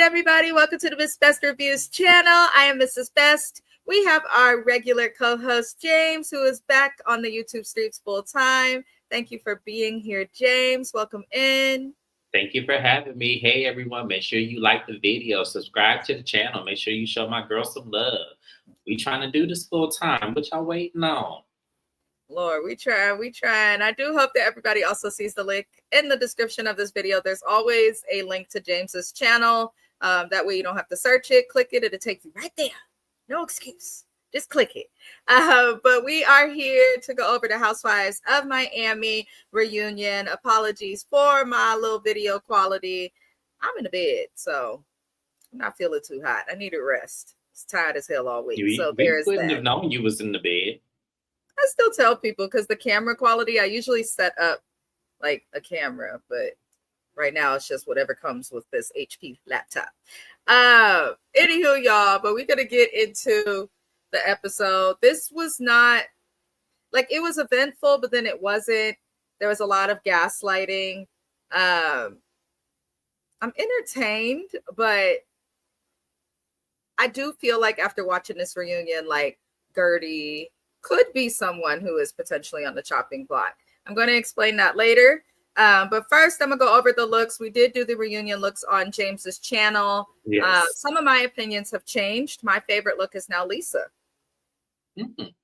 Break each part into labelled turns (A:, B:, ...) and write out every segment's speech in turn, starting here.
A: everybody. Welcome to the Miss Best Reviews channel. I am Mrs. Best. We have our regular co-host, James, who is back on the YouTube streets full time. Thank you for being here, James. Welcome in.
B: Thank you for having me. Hey, everyone. Make sure you like the video. Subscribe to the channel. Make sure you show my girl some love. We trying to do this full time. What y'all waiting on?
A: Lord, we try. And I do hope that everybody also sees the link in the description of this video. There's always a link to James's channel. That way you don't have to search it, click it. It'll take you right there. No excuse. Just click it. But we are here to go over the Housewives of Miami reunion. Apologies for my little video quality. I'm in the bed, so I'm not feeling too hot. I need a rest. It's tired as hell all week. So there's that. We
B: wouldn't have known you was in the bed.
A: I still tell people because the camera quality, I usually set up like a camera, but right now it's just whatever comes with this HP laptop. Anywho, y'all, but we're going to get into the episode. This was not, like, it was eventful, but then it wasn't. There was a lot of gaslighting. I'm entertained, but I do feel like after watching this reunion, like Gertie could be someone who is potentially on the chopping block. I'm going to explain that later. But first, I'm going to go over the looks. We did do the reunion looks on James's channel.
B: Yes.
A: Some of my opinions have changed. My favorite look is now Lisa.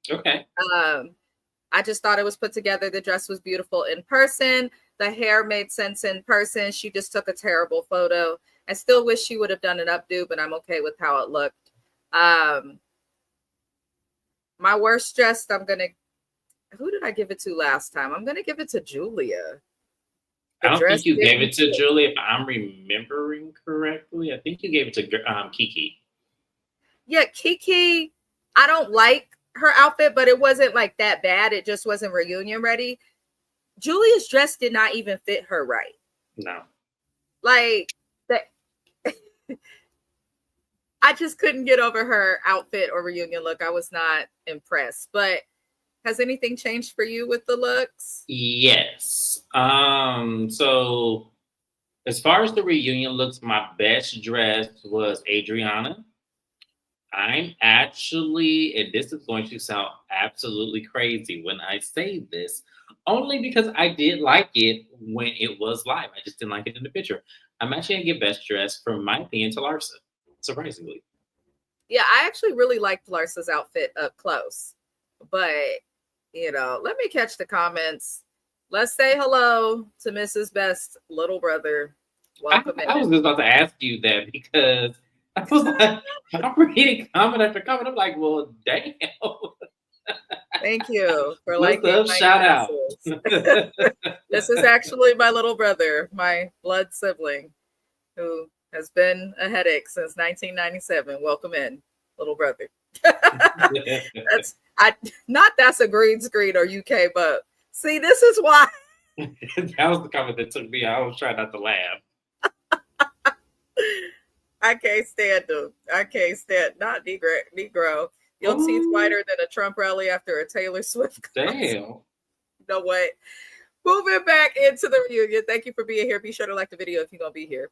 B: Okay.
A: I just thought it was put together. The dress was beautiful in person. The hair made sense in person. She just took a terrible photo. I still wish she would have done an updo, but I'm okay with how it looked. My worst dressed, who did I give it to last time? I'm going to give it to Julia.
B: I don't think you gave it to Julia, if I'm remembering correctly. I think you gave it to Kiki.
A: Yeah, Kiki, I don't like her outfit, but it wasn't like that bad. It just wasn't reunion ready. Julia's dress did not even fit her right.
B: No.
A: Like, I just couldn't get over her outfit or reunion look. I was not impressed. But has anything changed for you with the looks?
B: Yes. So as far as the reunion looks, my best dress was Adriana. I'm actually, and this is going to sound absolutely clarity when I say this, only because I did like it when it was live. I just didn't like it in the picture. I'm actually going to give best dress, for my opinion, to Larsa, surprisingly.
A: Yeah, I actually really liked Larsa's outfit up close. But, you know, let me catch the comments. Let's say hello to Mrs. Best little brother. Welcome in.
B: I was just about to ask you that because I was like, I'm reading comment after comment. I'm like, well, damn.
A: Thank you for
B: liking my shout out.
A: This is actually my little brother, my blood sibling, who has been a headache since 1997. Welcome in, little brother. That's a green screen or UK, but see, this is why.
B: That was the comment that took me. I was trying not to laugh.
A: I can't stand them. Not Negro. Your teeth whiter than a Trump rally after a Taylor Swift concert.
B: Damn.
A: You know what? Moving back into the reunion. Thank you for being here. Be sure to like the video if you're gonna be here.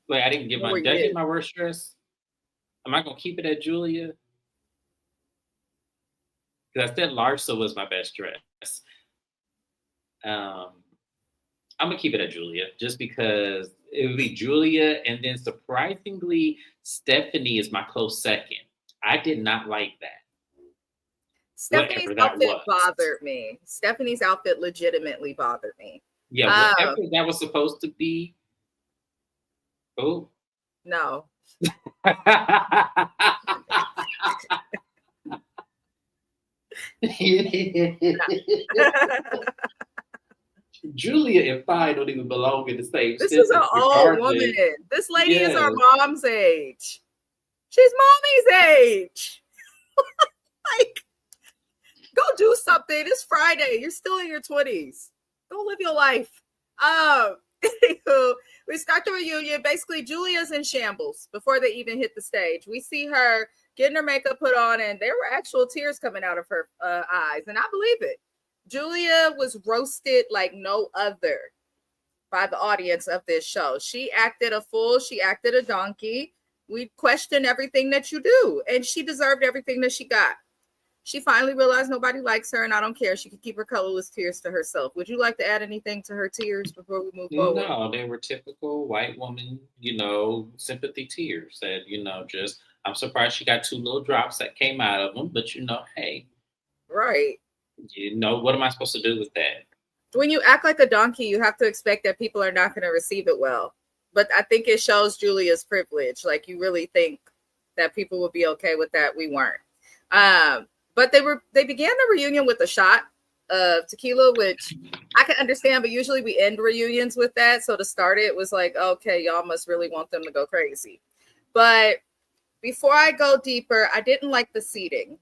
B: Wait, I didn't get my. Did I get my worst dress? Am I gonna keep it at Julia? Because I said Larsa was my best dress. I'm gonna keep it at Julia just because it would be Julia, and then surprisingly, Stephanie is my close second. I did not like that.
A: Stephanie's outfit bothered me. Stephanie's outfit legitimately bothered me.
B: Yeah, whatever that was supposed to be. Oh.
A: No.
B: Julia and Fi don't even belong in the same.
A: This is an old woman. This lady is our mom's age. She's mommy's age. Like, go do something. It's Friday. You're still in your 20s. Go live your life. We start the reunion. Basically, Julia's in shambles before they even hit the stage. We see her getting her makeup put on, and there were actual tears coming out of her eyes, and I believe it. Julia was roasted like no other. by the audience of this show. She acted a fool. She acted a donkey. We question everything that you do. And she deserved everything that she got. She finally realized nobody likes her, and I don't care. She could keep her colorless tears to herself. Would you like to add anything to her tears before we move forward?
B: No, they were typical white woman, sympathy tears that, just, I'm surprised she got 2 little drops that came out of them, but hey,
A: right.
B: What am I supposed to do with that?
A: When you act like a donkey, you have to expect that people are not going to receive it well. But I think it shows Julia's privilege. Like, you really think that people would be okay with that. We weren't. But they began the reunion with a shot of tequila, which I can understand, but usually we end reunions with that. So to start it was like, okay, y'all must really want them to go crazy. But before I go deeper, I didn't like the seating.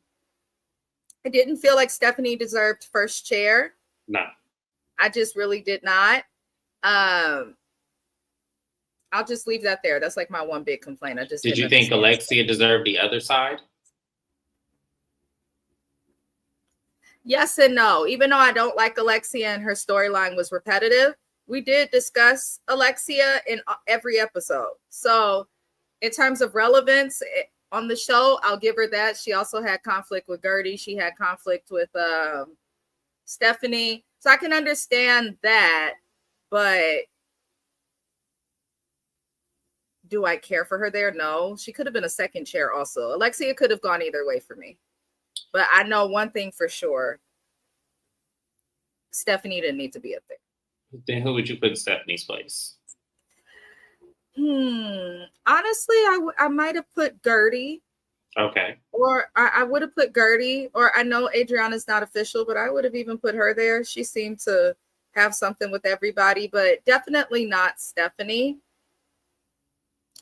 A: I didn't feel like Stephanie deserved first chair.
B: No.
A: I just really did not. I'll just leave that there. That's like my one big complaint.
B: Did you think Alexia deserved the other side?
A: Yes and no. Even though I don't like Alexia and her storyline was repetitive, we did discuss Alexia in every episode. So in terms of relevance on the show, I'll give her that. She also had conflict with Gertie. She had conflict with Stephanie. So I can understand that, but do I care for her there? No. She could have been a second chair also. Alexia could have gone either way for me. But I know one thing for sure. Stephanie didn't need to be up there.
B: Then who would you put in Stephanie's place?
A: Honestly, I might have put Gertie.
B: Okay.
A: Or I would have put Gertie. Or I know Adriana's not official, but I would have even put her there. She seemed to have something with everybody, but definitely not Stephanie.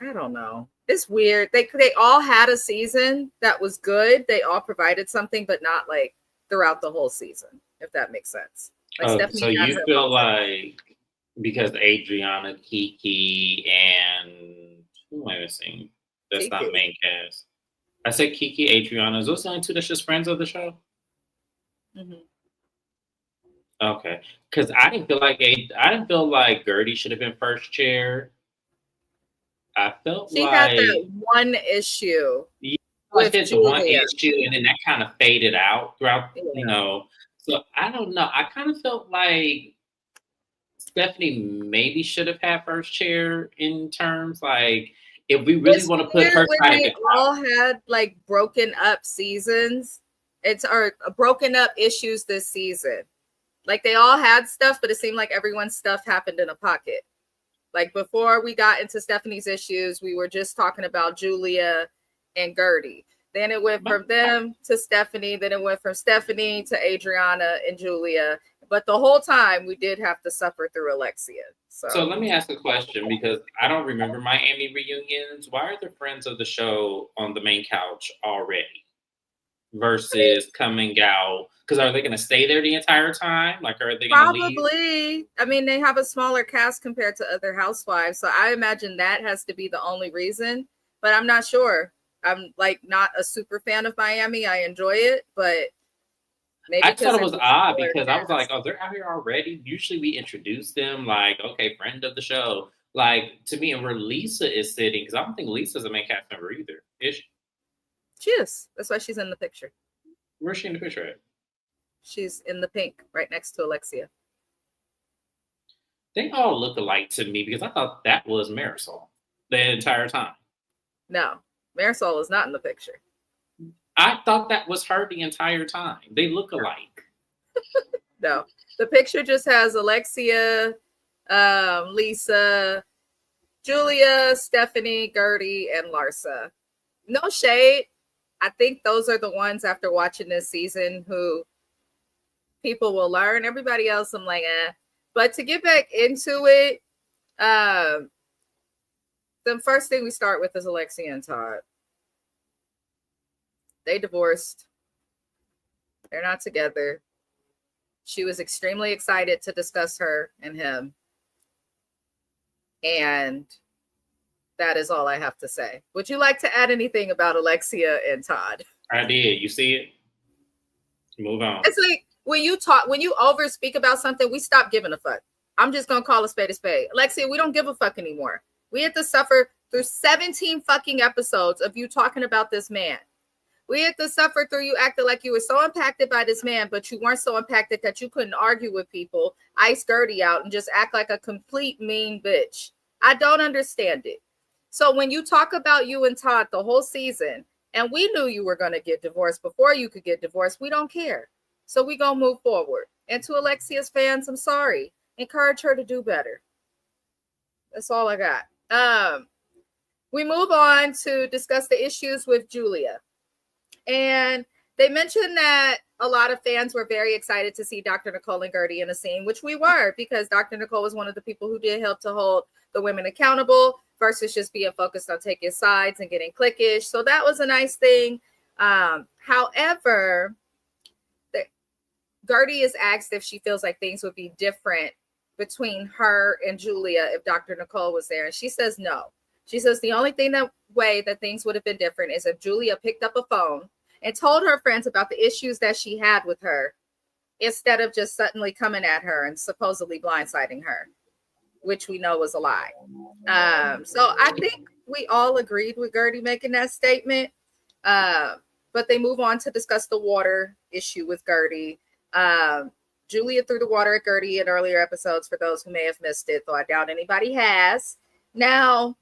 A: I don't know. It's weird. They all had a season that was good. They all provided something, but not like throughout the whole season, if that makes sense. Like
B: so you feel like because Adriana, Kiki, and who am I missing? That's Kiki. Not main cast. I said Kiki, Adriana. Is those the only 2 that's just friends of the show?
A: Mm-hmm.
B: Okay, because I didn't feel like Gertie should have been first chair. I felt
A: she had that one issue.
B: Yeah, like there's one issue, and then that kind of faded out throughout, So I don't know. I kind of felt like Stephanie maybe should have had first chair in terms like if we really want to put her side of the
A: all had like broken up seasons. Or broken up issues this season. Like they all had stuff, but it seemed like everyone's stuff happened in a pocket. Like before we got into Stephanie's issues, we were just talking about Julia and Gertie. Then it went from them to Stephanie. Then it went from Stephanie to Adriana and Julia. But the whole time we did have to suffer through Alexia.
B: So let me ask a question because I don't remember Miami reunions. Why are the friends of the show on the main couch already versus coming out? Because are they going to stay there the entire time? Like, are they going to leave?
A: Probably. I mean, they have a smaller cast compared to other Housewives. So I imagine that has to be the only reason. But I'm not sure. I'm like not a super fan of Miami. I enjoy it, but maybe
B: I thought it was odd because I was like, oh, they're out here already. Usually we introduce them like, okay, friend of the show. Like to me, and where Lisa is sitting, because I don't think Lisa's a main cast member either. Is she?
A: She is. That's why she's in the picture.
B: Where's she in the picture at?
A: She's in the pink right next to Alexia.
B: They all look alike to me because I thought that was Marisol the entire time.
A: No, Marisol is not in the picture.
B: I thought that was her the entire time. They look alike.
A: No, the picture just has Alexia, Lisa, Julia, Stephanie, Gertie, and Larsa. No shade. I think those are the ones after watching this season who people will learn. Everybody else, I'm like, eh. But to get back into it, the first thing we start with is Alexia and Todd. They divorced. They're not together. She was extremely excited to discuss her and him. And that is all I have to say. Would you like to add anything about Alexia and Todd?
B: I did. You see it? Move on.
A: It's like when you over speak about something, we stop giving a fuck. I'm just going to call a spade a spade. Alexia, we don't give a fuck anymore. We had to suffer through 17 fucking episodes of you talking about this man. We had to suffer through you acting like you were so impacted by this man, but you weren't so impacted that you couldn't argue with people, ice Gertie out, and just act like a complete mean bitch. I don't understand it. So when you talk about you and Todd the whole season, and we knew you were going to get divorced before you could get divorced, we don't care. So we going to move forward. And to Alexia's fans, I'm sorry. Encourage her to do better. That's all I got. We move on to discuss the issues with Julia. And they mentioned that a lot of fans were very excited to see Dr. Nicole and Gertie in a scene, which we were, because Dr. Nicole was one of the people who did help to hold the women accountable versus just being focused on taking sides and getting cliquish. So that was a nice thing. However, Gertie is asked if she feels like things would be different between her and Julia if Dr. Nicole was there. And she says no. She says the only way that things would have been different is if Julia picked up a phone and told her friends about the issues that she had with her instead of just suddenly coming at her and supposedly blindsiding her, which we know was a lie. So I think we all agreed with Gertie making that statement. But they move on to discuss the water issue with Gertie. Julia threw the water at Gertie in earlier episodes for those who may have missed it, though I doubt anybody has. Now,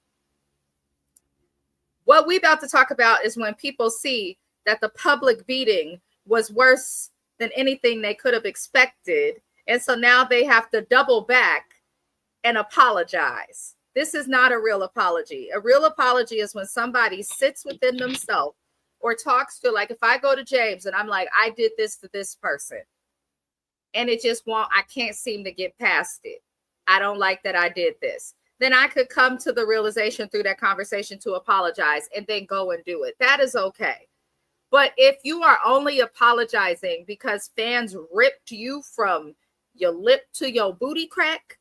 A: what we about to talk about is when people see that the public beating was worse than anything they could have expected. And so now they have to double back and apologize. This is not a real apology. A real apology is when somebody sits within themselves or talks to, like if I go to James and I'm like, I did this to this person and it just I can't seem to get past it. I don't like that I did this. Then I could come to the realization through that conversation to apologize and then go and do it. That is okay. But if you are only apologizing because fans ripped you from your lip to your booty crack,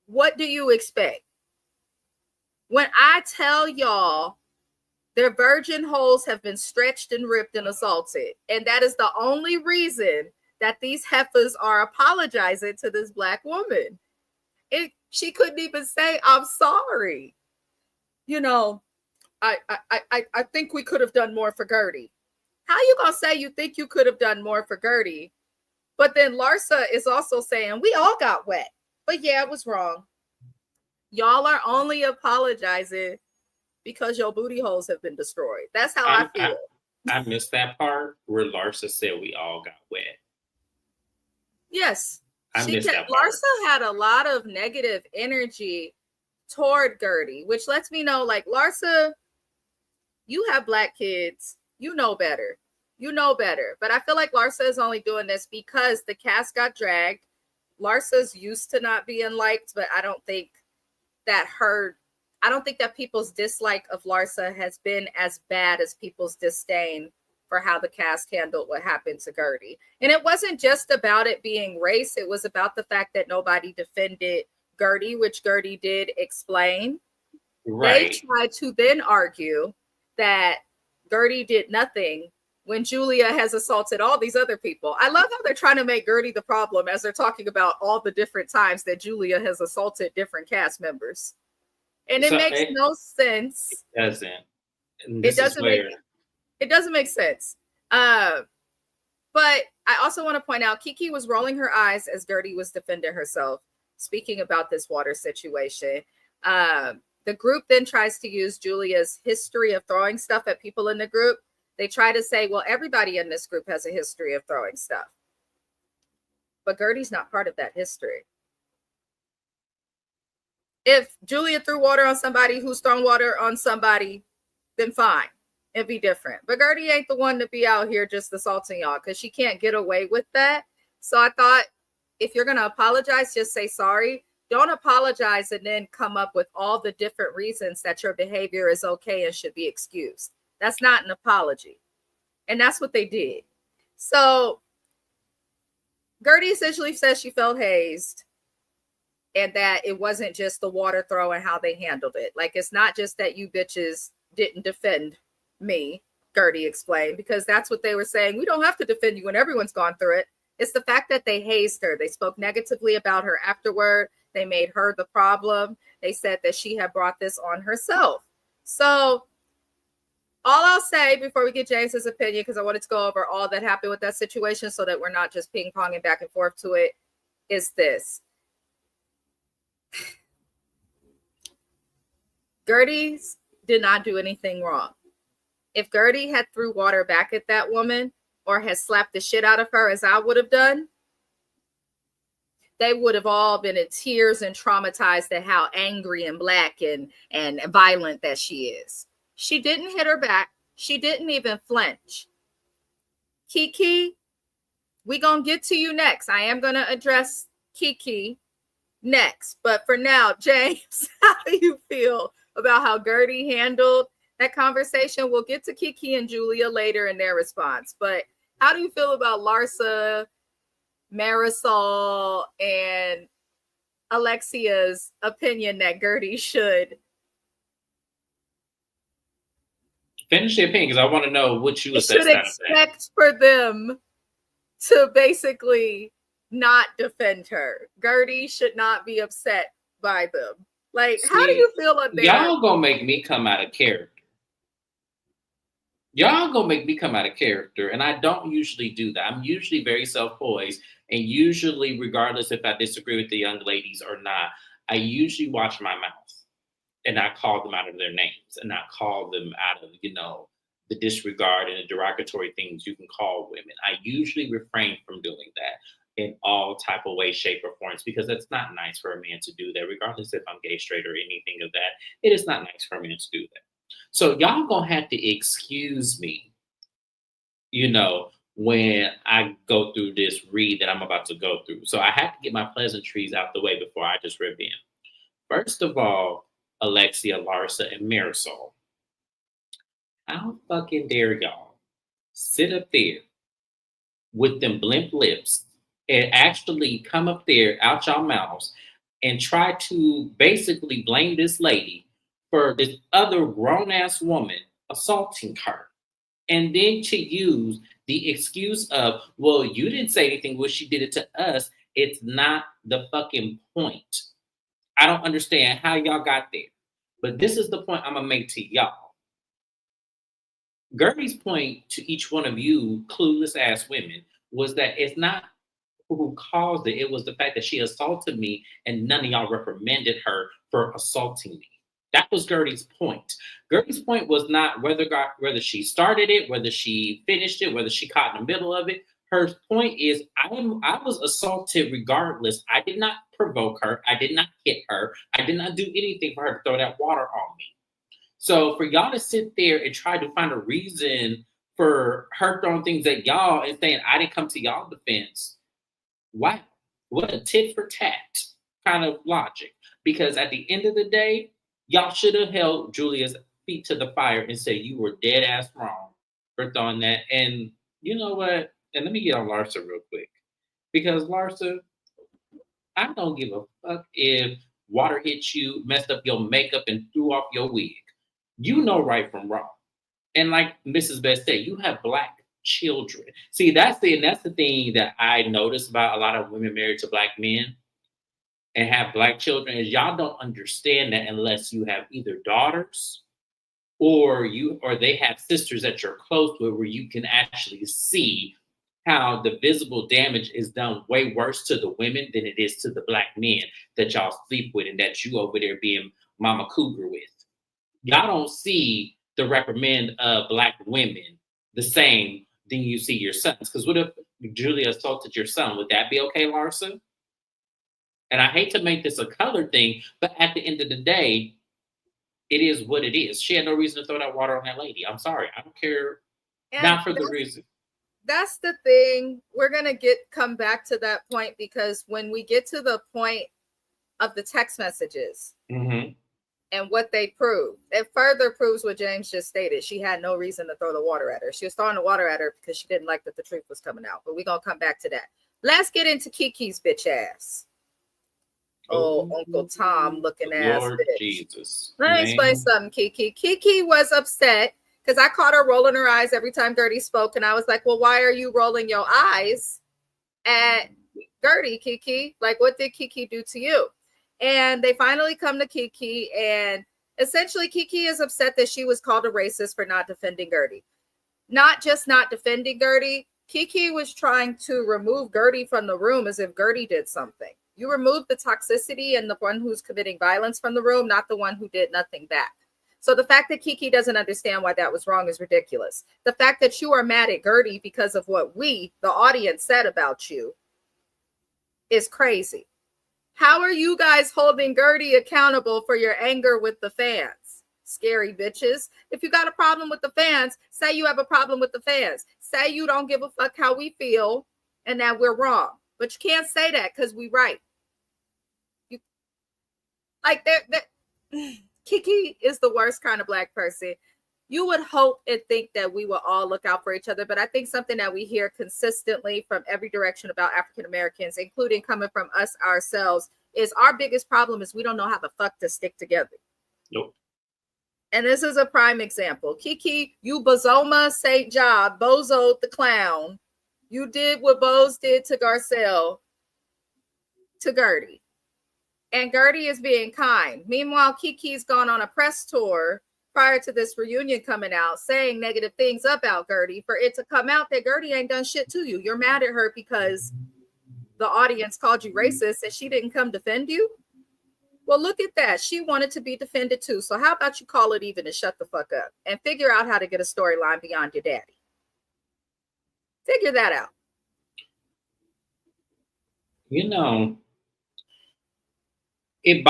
A: what do you expect? When I tell y'all their virgin holes have been stretched and ripped and assaulted, and that is the only reason that these heifers are apologizing to this Black woman. She couldn't even say, I'm sorry. You know, I think we could have done more for Gertie. How you going to say you think you could have done more for Gertie? But then Larsa is also saying, we all got wet. But yeah, it was wrong. Y'all are only apologizing because your booty holes have been destroyed. That's how I feel.
B: I missed that part where Larsa said we all got wet.
A: Yes. Larsa had a lot of negative energy toward Gertie, which lets me know, like, Larsa, you have Black kids. You know better. You know better. But I feel like Larsa is only doing this because the cast got dragged. Larsa's used to not being liked, but I don't think that people's dislike of Larsa has been as bad as people's disdain for how the cast handled what happened to Gertie. And it wasn't just about it being race. It was about the fact that nobody defended Gertie, which Gertie did explain. Right. They tried to then argue that Gertie did nothing when Julia has assaulted all these other people. I love how they're trying to make Gertie the problem as they're talking about all the different times that Julia has assaulted different cast members. And it makes no sense.
B: It doesn't.
A: It doesn't make sense. But I also want to point out, Kiki was rolling her eyes as Gertie was defending herself, speaking about this water situation. The group then tries to use Julia's history of throwing stuff at people in the group. They try to say, well, everybody in this group has a history of throwing stuff. But Gertie's not part of that history. If Julia threw water on somebody who's thrown water on somebody, then fine. It'd be different. But Gertie ain't the one to be out here just assaulting y'all because she can't get away with that. So I thought, if you're going to apologize, just say sorry. Don't apologize and then come up with all the different reasons that your behavior is okay and should be excused. That's not an apology. And that's what they did. So Gertie essentially says she felt hazed and that it wasn't just the water throw and how they handled it. Like, it's not just that you bitches didn't defend me, Gertie explained, because that's what they were saying. We don't have to defend you when everyone's gone through it. It's the fact that they hazed her. They spoke negatively about her afterward. They made her the problem. They said that she had brought this on herself. So all I'll say before we get James's opinion, because I wanted to go over all that happened with that situation so that we're not just ping-ponging back and forth to it, is this. Gertie did not do anything wrong. If Gertie had threw water back at that woman or had slapped the shit out of her as I would have done, they would have all been in tears and traumatized at how angry and black and violent that she is. She didn't hit her back. She didn't even flinch. Kiki, we gonna get to you next. I am gonna address Kiki next. But for now, James, how do you feel about how Gertie handled that conversation? We'll get to Kiki and Julia later in their response. But how do you feel about Larsa, Marisol, and Alexia's opinion that Gertie should
B: finish the opinion? Because I want to know what you
A: should expect for them to basically not defend her. Gertie should not be upset by them. Like, see, how do you feel about that?
B: Y'all gonna make me come out of character. Y'all gonna make me come out of character, and I don't usually do that. I'm usually very self-poised, and usually, regardless if I disagree with the young ladies or not, I usually watch my mouth, and I call them out of their names, and I call them out of, the disregard and the derogatory things you can call women. I usually refrain from doing that in all type of way, shape, or forms, because it's not nice for a man to do that, regardless if I'm gay, straight, or anything of that. It is not nice for a man to do that. So y'all gonna have to excuse me, when I go through this read that I'm about to go through. So I have to get my pleasantries out the way before I just rip in. First of all, Alexia, Larsa, and Marisol, how fucking dare y'all sit up there with them blimp lips and actually come up there out y'all mouths and try to basically blame this lady for this other grown-ass woman assaulting her. And then to use the excuse of, well, you didn't say anything, well, she did it to us. It's not the fucking point. I don't understand how y'all got there. But this is the point I'm going to make to y'all. Gertie's point to each one of you clueless ass women was that it's not who caused it. It was the fact that she assaulted me and none of y'all reprimanded her for assaulting me. That was Gertie's point. Gertie's point was not whether she started it, whether she finished it, whether she caught in the middle of it. Her point is, I was assaulted regardless. I did not provoke her. I did not hit her. I did not do anything for her to throw that water on me. So for y'all to sit there and try to find a reason for her throwing things at y'all and saying, I didn't come to y'all defense. Wow. What a tit for tat kind of logic. Because at the end of the day, y'all should have held Julia's feet to the fire and said you were dead ass wrong for throwing that. And you know what? And let me get on Larsa real quick. Because Larsa, I don't give a fuck if water hit you, messed up your makeup, and threw off your wig. You know right from wrong. And like Mrs. Best said, you have Black children. See, that's the thing that I notice about a lot of women married to Black men and have Black children is y'all don't understand that unless you have either daughters or they have sisters that you're close with, where you can actually see how the visible damage is done way worse to the women than it is to the Black men that y'all sleep with and that you over there being Mama Cougar with. Y'all don't see the reprimand of Black women the same than you see your sons. Because what if Julia assaulted your son? Would that be okay, Larsa? And I hate to make this a color thing, but at the end of the day, it is what it is. She had no reason to throw that water on that lady. I'm sorry. I don't care. And not for the reason.
A: That's the thing. We're going to come back to that point because when we get to the point of the text messages and what they prove, it further proves what James just stated. She had no reason to throw the water at her. She was throwing the water at her because she didn't like that the truth was coming out. But we're going to come back to that. Let's get into Kiki's bitch ass. Oh, Uncle Tom looking ass
B: Lord
A: bitch.
B: Jesus.
A: Let me explain something, Kiki. Kiki was upset because I caught her rolling her eyes every time Gertie spoke. And I was like, well, why are you rolling your eyes at Gertie, Kiki. Like, what did Kiki do to you? And they finally come to Kiki, and essentially Kiki is upset that she was called a racist for not defending Gertie. Not just not defending Gertie, Kiki was trying to remove Gertie from the room as if Gertie did something. You remove the toxicity and the one who's committing violence from the room, not the one who did nothing back. So the fact that Kiki doesn't understand why that was wrong is ridiculous. The fact that you are mad at Gertie because of what we, the audience, said about you is crazy. How are you guys holding Gertie accountable for your anger with the fans? Scary bitches. If you got a problem with the fans, say you have a problem with the fans. Say you don't give a fuck how we feel and that we're wrong. But you can't say that because we right. You, like, Kiki is the worst kind of black person. You would hope and think that we will all look out for each other. But I think something that we hear consistently from every direction about African Americans, including coming from us ourselves, is our biggest problem is we don't know how the fuck to stick together.
B: Nope.
A: And this is a prime example. Kiki, you Bozoma St. Job, Bozo the clown. You did what Boz did to Garcelle, to Gertie. And Gertie is being kind. Meanwhile, Kiki's gone on a press tour prior to this reunion coming out, saying negative things about Gertie, for it to come out that Gertie ain't done shit to you. You're mad at her because the audience called you racist and she didn't come defend you? Well, look at that. She wanted to be defended too. So how about you call it even and shut the fuck up and figure out how to get a storyline beyond your daddy? Figure that out.
B: You know, it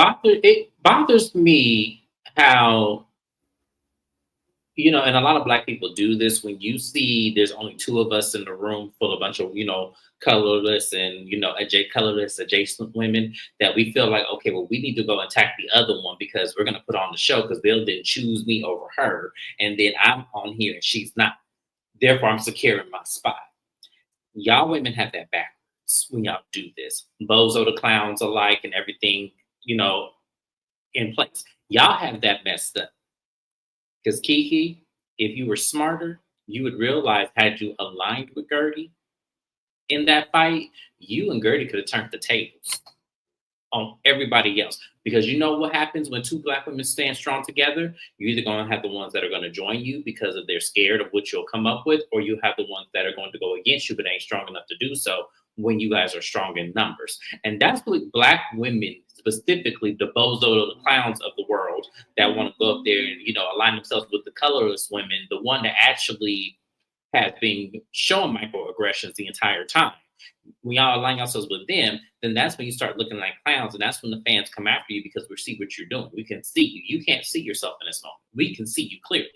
B: bothers me how, you know, and a lot of black people do this. When you see there's only two of us in the room full of a bunch of, you know, colorless and, you know, colorless adjacent women, that we feel like, okay, well, we need to go attack the other one because we're going to put on the show because they'll then choose me over her. And then I'm on here and she's not. Therefore, I'm securing my spot. Y'all women have that backwards when y'all do this. Bozo the clowns alike and everything, you know, in place. Y'all have that messed up. Because Kiki, if you were smarter, you would realize had you aligned with Gertie in that fight, you and Gertie could have turned the tables on everybody else. Because you know what happens when two black women stand strong together? You're either going to have the ones that are going to join you because of they're scared of what you'll come up with, or you have the ones that are going to go against you but ain't strong enough to do so when you guys are strong in numbers. And that's what black women, specifically the bozo, the clowns of the world that want to go up there and, you know, align themselves with the colorless women, the one that actually has been showing microaggressions the entire time. When y'all align yourselves with them, then that's when you start looking like clowns, and that's when the fans come after you because we see what you're doing. We can see you. You can't see yourself in this moment. We can see you clearly.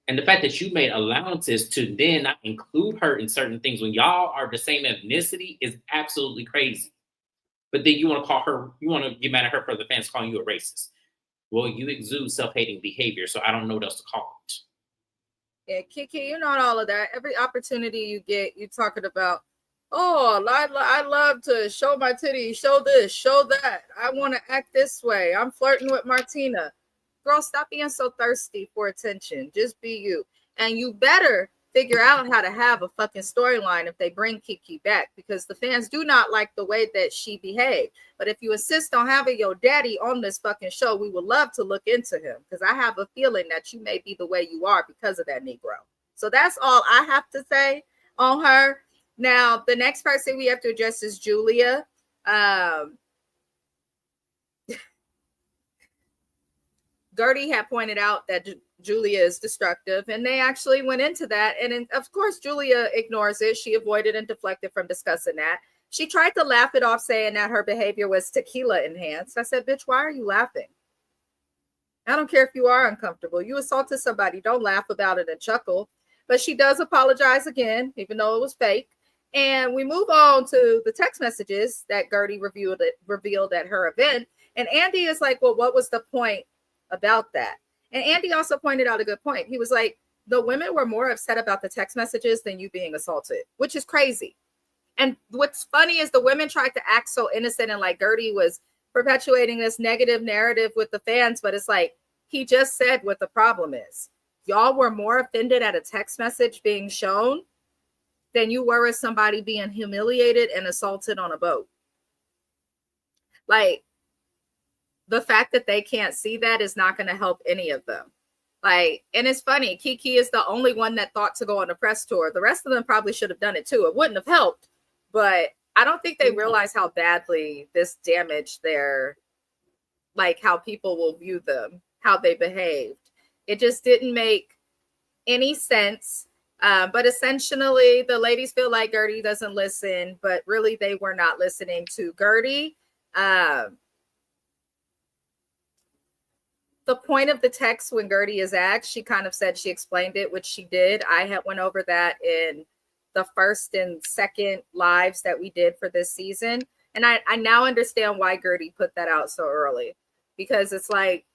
B: And the fact that you made allowances to then not include her in certain things when y'all are the same ethnicity is absolutely crazy. But then you want to call her, you want to get mad at her for the fans calling you a racist. Well, you exude self-hating behavior, so I don't know what else to call it.
A: Yeah, Kiki, you're not all of that. Every opportunity you get, you're talking about, oh, I love to show my titties, show this, show that. I want to act this way. I'm flirting with Martina. Girl, stop being so thirsty for attention. Just be you. And you better figure out how to have a fucking storyline if they bring Kiki back, because the fans do not like the way that she behaved. But if you insist on having your daddy on this fucking show, we would love to look into him, because I have a feeling that you may be the way you are because of that Negro. So that's all I have to say on her. Now, the next person we have to address is Julia. Gertie had pointed out that Julia is destructive, and they actually went into that. And of course, Julia ignores it. She avoided and deflected from discussing that. She tried to laugh it off, saying that her behavior was tequila enhanced. I said, bitch, why are you laughing? I don't care if you are uncomfortable. You assaulted somebody. Don't laugh about it and chuckle. But she does apologize again, even though it was fake. And we move on to the text messages that Gertie revealed at her event. And Andy is like, well, what was the point about that? And Andy also pointed out a good point. He was like, the women were more upset about the text messages than you being assaulted, which is crazy. And what's funny is the women tried to act so innocent and like Gertie was perpetuating this negative narrative with the fans. But it's like, he just said what the problem is. Y'all were more offended at a text message being shown than you were as somebody being humiliated and assaulted on a boat. Like, the fact that they can't see that is not going to help any of them. Like, and it's funny, Kiki is the only one that thought to go on a press tour. The rest of them probably should have done it too. It wouldn't have helped, but I don't think they realize how badly this damaged their, like, how people will view them, how they behaved. It just didn't make any sense. But essentially, the ladies feel like Gertie doesn't listen, but really they were not listening to Gertie. The point of the text when Gertie is asked, she kind of said she explained it, which she did. I had went over that in the first and second lives that we did for this season. And I now understand why Gertie put that out so early, because it's like,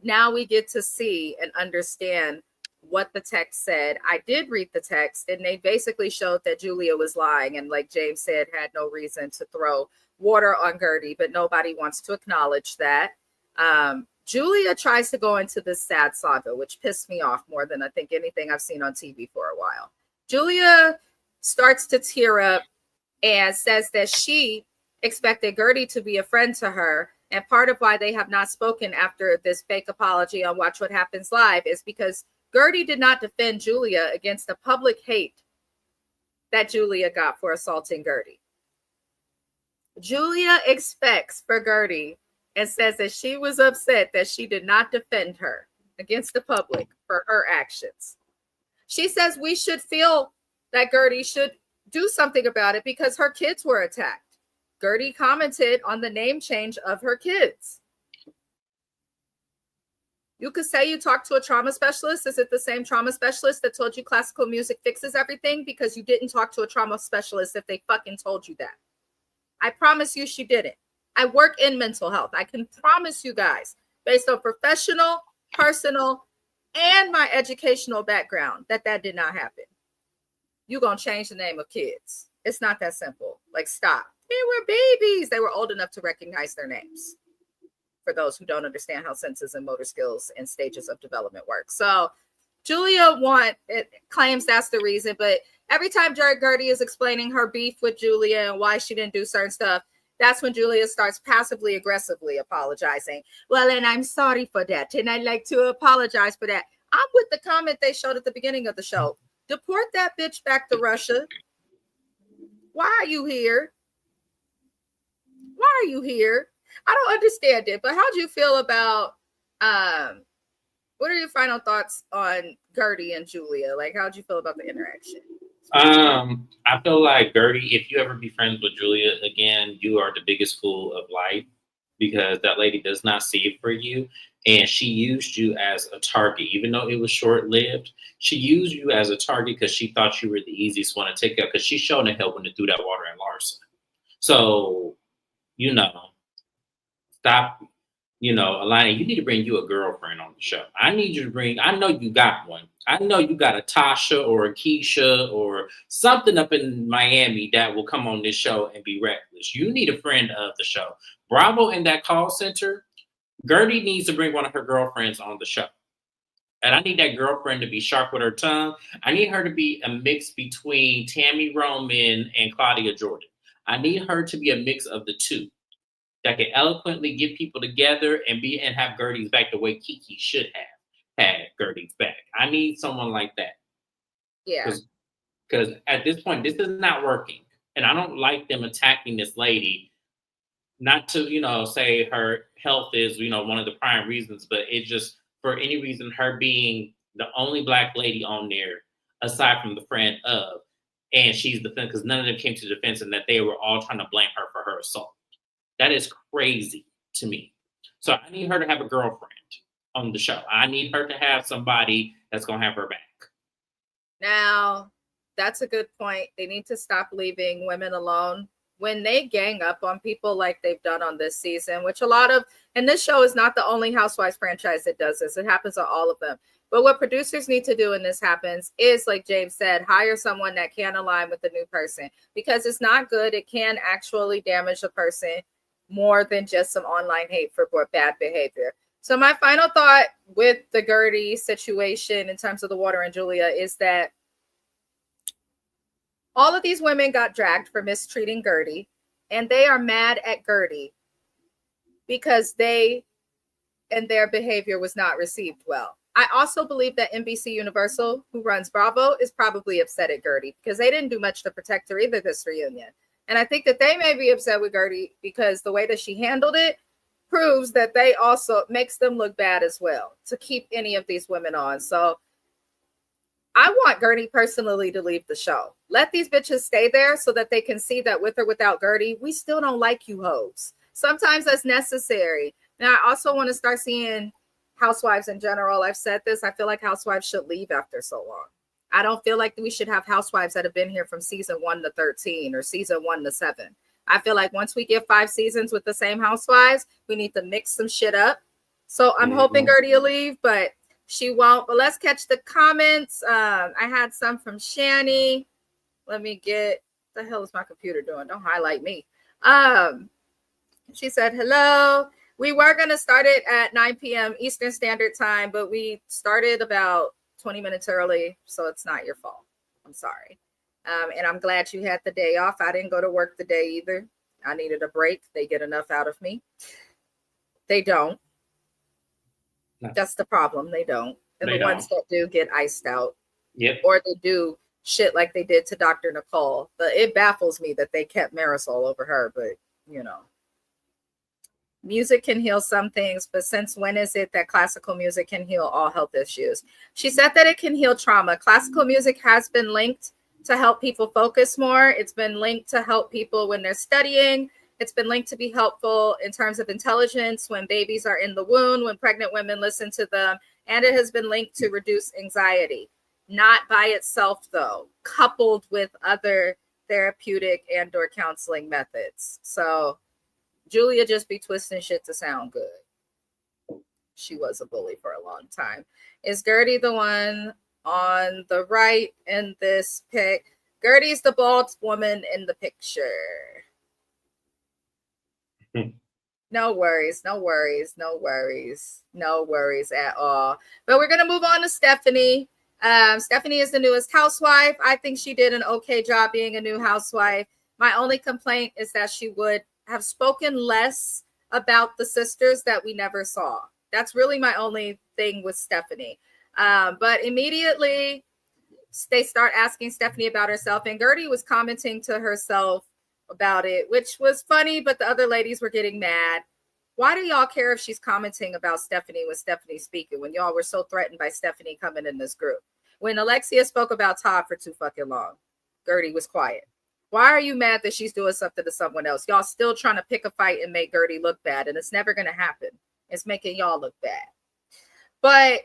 A: now we get to see and understand what the text said. I did read the text, and they basically showed that Julia was lying. And like James said, had no reason to throw water on Gertie, but nobody wants to acknowledge that. Julia tries to go into this sad saga, which pissed me off more than I think anything I've seen on TV for a while. Julia starts to tear up and says that she expected Gertie to be a friend to her. And part of why they have not spoken after this fake apology on Watch What Happens Live is because Gertie did not defend Julia against the public hate that Julia got for assaulting Gertie. Julia expects for Gertie and says that she was upset that she did not defend her against the public for her actions. She says we should feel that Gertie should do something about it because her kids were attacked. Gertie commented on the name change of her kids. You could say you talked to a trauma specialist. Is it the same trauma specialist that told you classical music fixes everything? Because you didn't talk to a trauma specialist if they fucking told you that. I promise you she didn't. I work in mental health. I can promise you guys, based on professional, personal, and my educational background, that did not happen. You're going to change the name of kids. It's not that simple. Like, stop. They were babies. They were old enough to recognize their names. For those who don't understand how senses and motor skills and stages of development work. So Julia claims that's the reason, but every time Gertie is explaining her beef with Julia and why she didn't do certain stuff, that's when Julia starts passively aggressively apologizing. Well, and I'm sorry for that. And I'd like to apologize for that. I'm with the comment they showed at the beginning of the show. Deport that bitch back to Russia. Why are you here? Why are you here? I don't understand it, but how do you feel about, what are your final thoughts on Gertie and Julia? Like, how do you feel about the interaction?
B: I feel like Gertie, if you ever be friends with Julia again, you are the biggest fool of life, because that lady does not see it for you. And she used you as a target, even though it was short-lived. She used you as a target because she thought you were the easiest one to take out, because she showed no help when they threw that water at Larson. So, stop, Alana, you need to bring you a girlfriend on the show. I need you to I know you got one. I know you got a Tasha or a Keisha or something up in Miami that will come on this show and be reckless. You need a friend of the show. Bravo in that call center, Gertie needs to bring one of her girlfriends on the show. And I need that girlfriend to be sharp with her tongue. I need her to be a mix between Tammy Roman and Claudia Jordan. I need her to be a mix of the two that can eloquently get people together and have Gertie's back the way Kiki should have had Gertie's back. I need someone like that.
A: Yeah.
B: Because at this point, this is not working. And I don't like them attacking this lady. Not to, say her health is, one of the prime reasons, but it just, for any reason, her being the only Black lady on there, aside from the friend of, and she's defense, because none of them came to defense, and that they were all trying to blame her for her assault. That is crazy to me. So I need her to have a girlfriend on the show. I need her to have somebody that's going to have her back. Now,
A: That's a good point. They need to stop leaving women alone when they gang up on people like they've done on this season, which and this show is not the only Housewives franchise that does this. It happens on all of them. But what producers need to do when this happens is, like James said, hire someone that can align with the new person, because it's not good. It can actually damage a person more than just some online hate for bad behavior. So my final thought with the Gertie situation in terms of the water and Julia is that All of these women got dragged for mistreating Gertie, and they are mad at Gertie because they and their behavior was not received well. I also believe that NBC Universal, who runs Bravo, is probably upset at Gertie because they didn't do much to protect her either this reunion. And I think that they may be upset with Gertie because the way that she handled it proves that they also makes them look bad as well to keep any of these women on. So I want Gertie personally to leave the show. Let these bitches stay there so that they can see that with or without Gertie, we still don't like you hoes. Sometimes that's necessary. Now, I also want to start seeing Housewives in general. I've said this. I feel like Housewives should leave after so long. I don't feel like we should have Housewives that have been here from season 1 to 13 or season 1 to 7. I feel like once we get 5 seasons with the same Housewives, we need to mix some shit up. So I'm hoping Gertie will leave, but she won't. But let's catch the comments. I had some from Shani. Let me get, the hell is my computer doing? Don't highlight me. She said, hello. We were going to start it at 9 p.m. Eastern Standard Time, but we started about 20 minutes early, so it's not your fault. I'm sorry. And I'm glad you had the day off. I didn't go to work the day either. I needed a break. They get enough out of me. They don't. No. That's the problem. They don't. And the ones that do get iced out.
B: Yep.
A: Or they do shit like they did to Dr. Nicole. But it baffles me that they kept Marisol over her, but you know. Music can heal some things, but since when is it that classical music can heal all health issues? She said that it can heal trauma. Classical music has been linked to help people focus more. It's been linked to help people when they're studying. It's been linked to be helpful in terms of intelligence when babies are in the womb, when pregnant women listen to them. And it has been linked to reduce anxiety. Not by itself, though, coupled with other therapeutic and or counseling methods. So Julia just be twisting shit to sound good. She was a bully for a long time. Is Gertie the one on the right in this pic? Gertie's the bald woman in the picture. No worries, no worries, no worries, no worries at all. But we're going to move on to Stephanie. Stephanie is the newest housewife. I think she did an okay job being a new housewife. My only complaint is that she would have spoken less about the sisters that we never saw. That's really my only thing with Stephanie. But immediately they start asking Stephanie about herself, and Gertie was commenting to herself about it, which was funny, but the other ladies were getting mad. Why do y'all care if she's commenting about Stephanie when Stephanie's speaking, when y'all were so threatened by Stephanie coming in this group? When Alexia spoke about Todd for too fucking long, Gertie was quiet. Why are you mad that she's doing something to someone else? Y'all still trying to pick a fight and make Gertie look bad, and it's never going to happen. It's making y'all look bad. But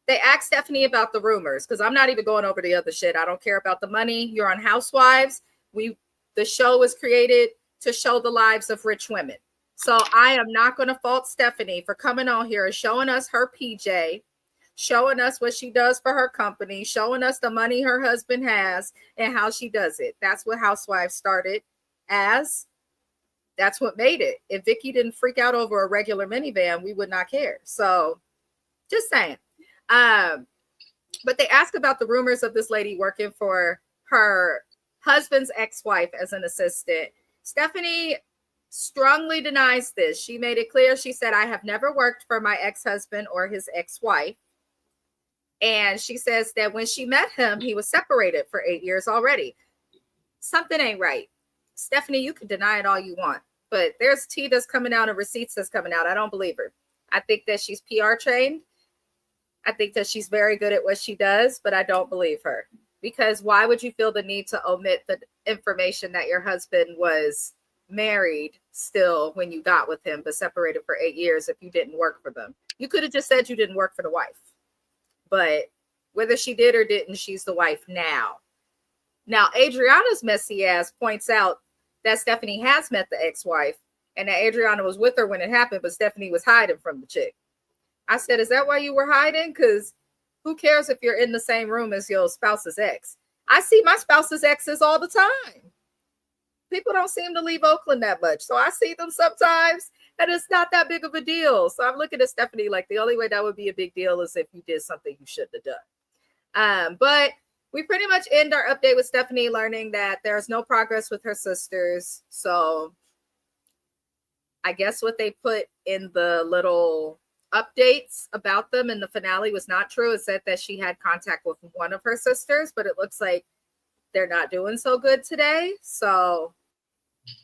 A: they asked Stephanie about the rumors, because I'm not even going over the other shit. I don't care about the money. You're on Housewives. The show was created to show the lives of rich women. So I am not going to fault Stephanie for coming on here and showing us her PJ, showing us what she does for her company, showing us the money her husband has and how she does it. That's what Housewives started as. That's what made it. If Vicky didn't freak out over a regular minivan, we would not care. So just saying. But they asked about the rumors of this lady working for her husband's ex-wife as an assistant. Stephanie strongly denies this. She made it clear. She said, I have never worked for my ex-husband or his ex-wife. And she says that when she met him, he was separated for 8 years already. Something ain't right. Stephanie, you can deny it all you want, but there's tea that's coming out and receipts that's coming out. I don't believe her. I think that she's PR trained. I think that she's very good at what she does, but I don't believe her. Because why would you feel the need to omit the information that your husband was married still when you got with him, but separated for 8 years if you didn't work for them? You could have just said you didn't work for the wife. But whether she did or didn't, she's the wife now. Now, Adriana's messy ass points out that Stephanie has met the ex-wife and that Adriana was with her when it happened, but Stephanie was hiding from the chick. I said, is that why you were hiding? Because who cares if you're in the same room as your spouse's ex? I see my spouse's exes all the time. People don't seem to leave Oakland that much. So I see them sometimes, and it's not that big of a deal. So I'm looking at Stephanie like the only way that would be a big deal is if you did something you shouldn't have done. But we pretty much end our update with Stephanie learning that there's no progress with her sisters. So I guess what they put in the little updates about them in the finale was not true. It said that she had contact with one of her sisters, but it looks like they're not doing so good today. So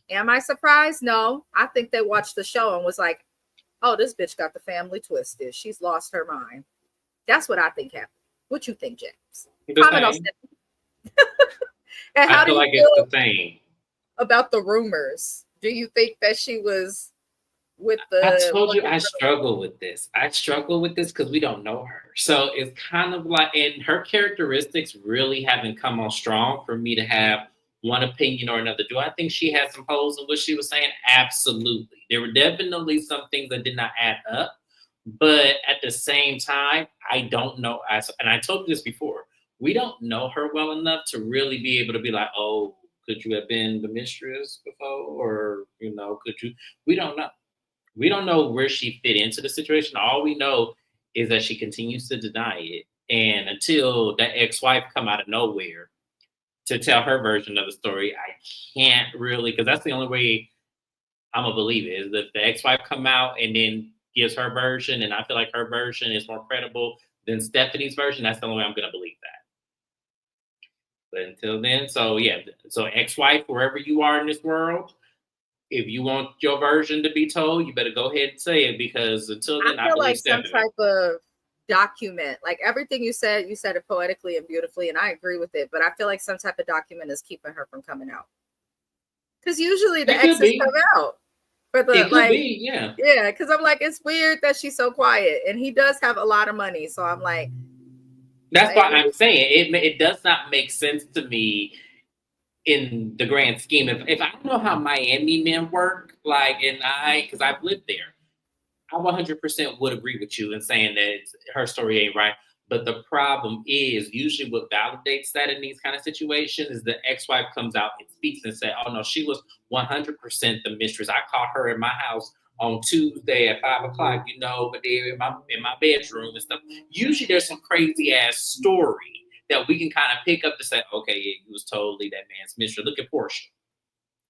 A: am I surprised? No. I think they watched the show and was like, oh, this bitch got the family twisted. She's lost her mind. That's what I think happened. What you think, James? Comment on Stephanie. And how
B: I feel
A: do you
B: like
A: feel
B: it's the same
A: about the rumors? Do you think that she was with the...
B: I told you I struggle with this. I struggle with this because we don't know her. So it's kind of like, and her characteristics really haven't come on strong for me to have one opinion or another. Do I think she had some holes in what she was saying? Absolutely. There were definitely some things that did not add up. But at the same time, I don't know. And I told you this before. We don't know her well enough to really be able to be like, oh, could you have been the mistress before? Or, could you? We don't know. We don't know where she fit into the situation. All we know is that she continues to deny it. And until that ex-wife come out of nowhere to tell her version of the story, I can't really, because that's the only way I'm gonna believe it, is if the ex-wife come out and then gives her version, and I feel like her version is more credible than Stephanie's version. That's the only way I'm gonna believe that. But until then, so yeah, so ex-wife, wherever you are in this world, if you want your version to be told, you better go ahead and say it, because until then, I
A: feel
B: believe
A: like
B: Stephanie.
A: some type of document, like everything you said it poetically and beautifully, and I agree with it, but I feel like some type of document is keeping her from coming out. Because usually the exes come out. But
B: it could be, yeah.
A: Yeah, because I'm like, it's weird that she's so quiet, and he does have a lot of money, so I'm like,
B: that's why I'm saying it does not make sense to me in the grand scheme. If I know how Miami men work, because I've lived there, I 100% would agree with you in saying that her story ain't right. But the problem is, usually what validates that in these kind of situations is the ex-wife comes out and speaks and say, oh no, she was 100% the mistress. I caught her in my house on Tuesday at 5:00, but they're in my bedroom and stuff. Usually there's some crazy ass story that we can kind of pick up to say, okay, yeah, he was totally that man's mistress. Look at Portia.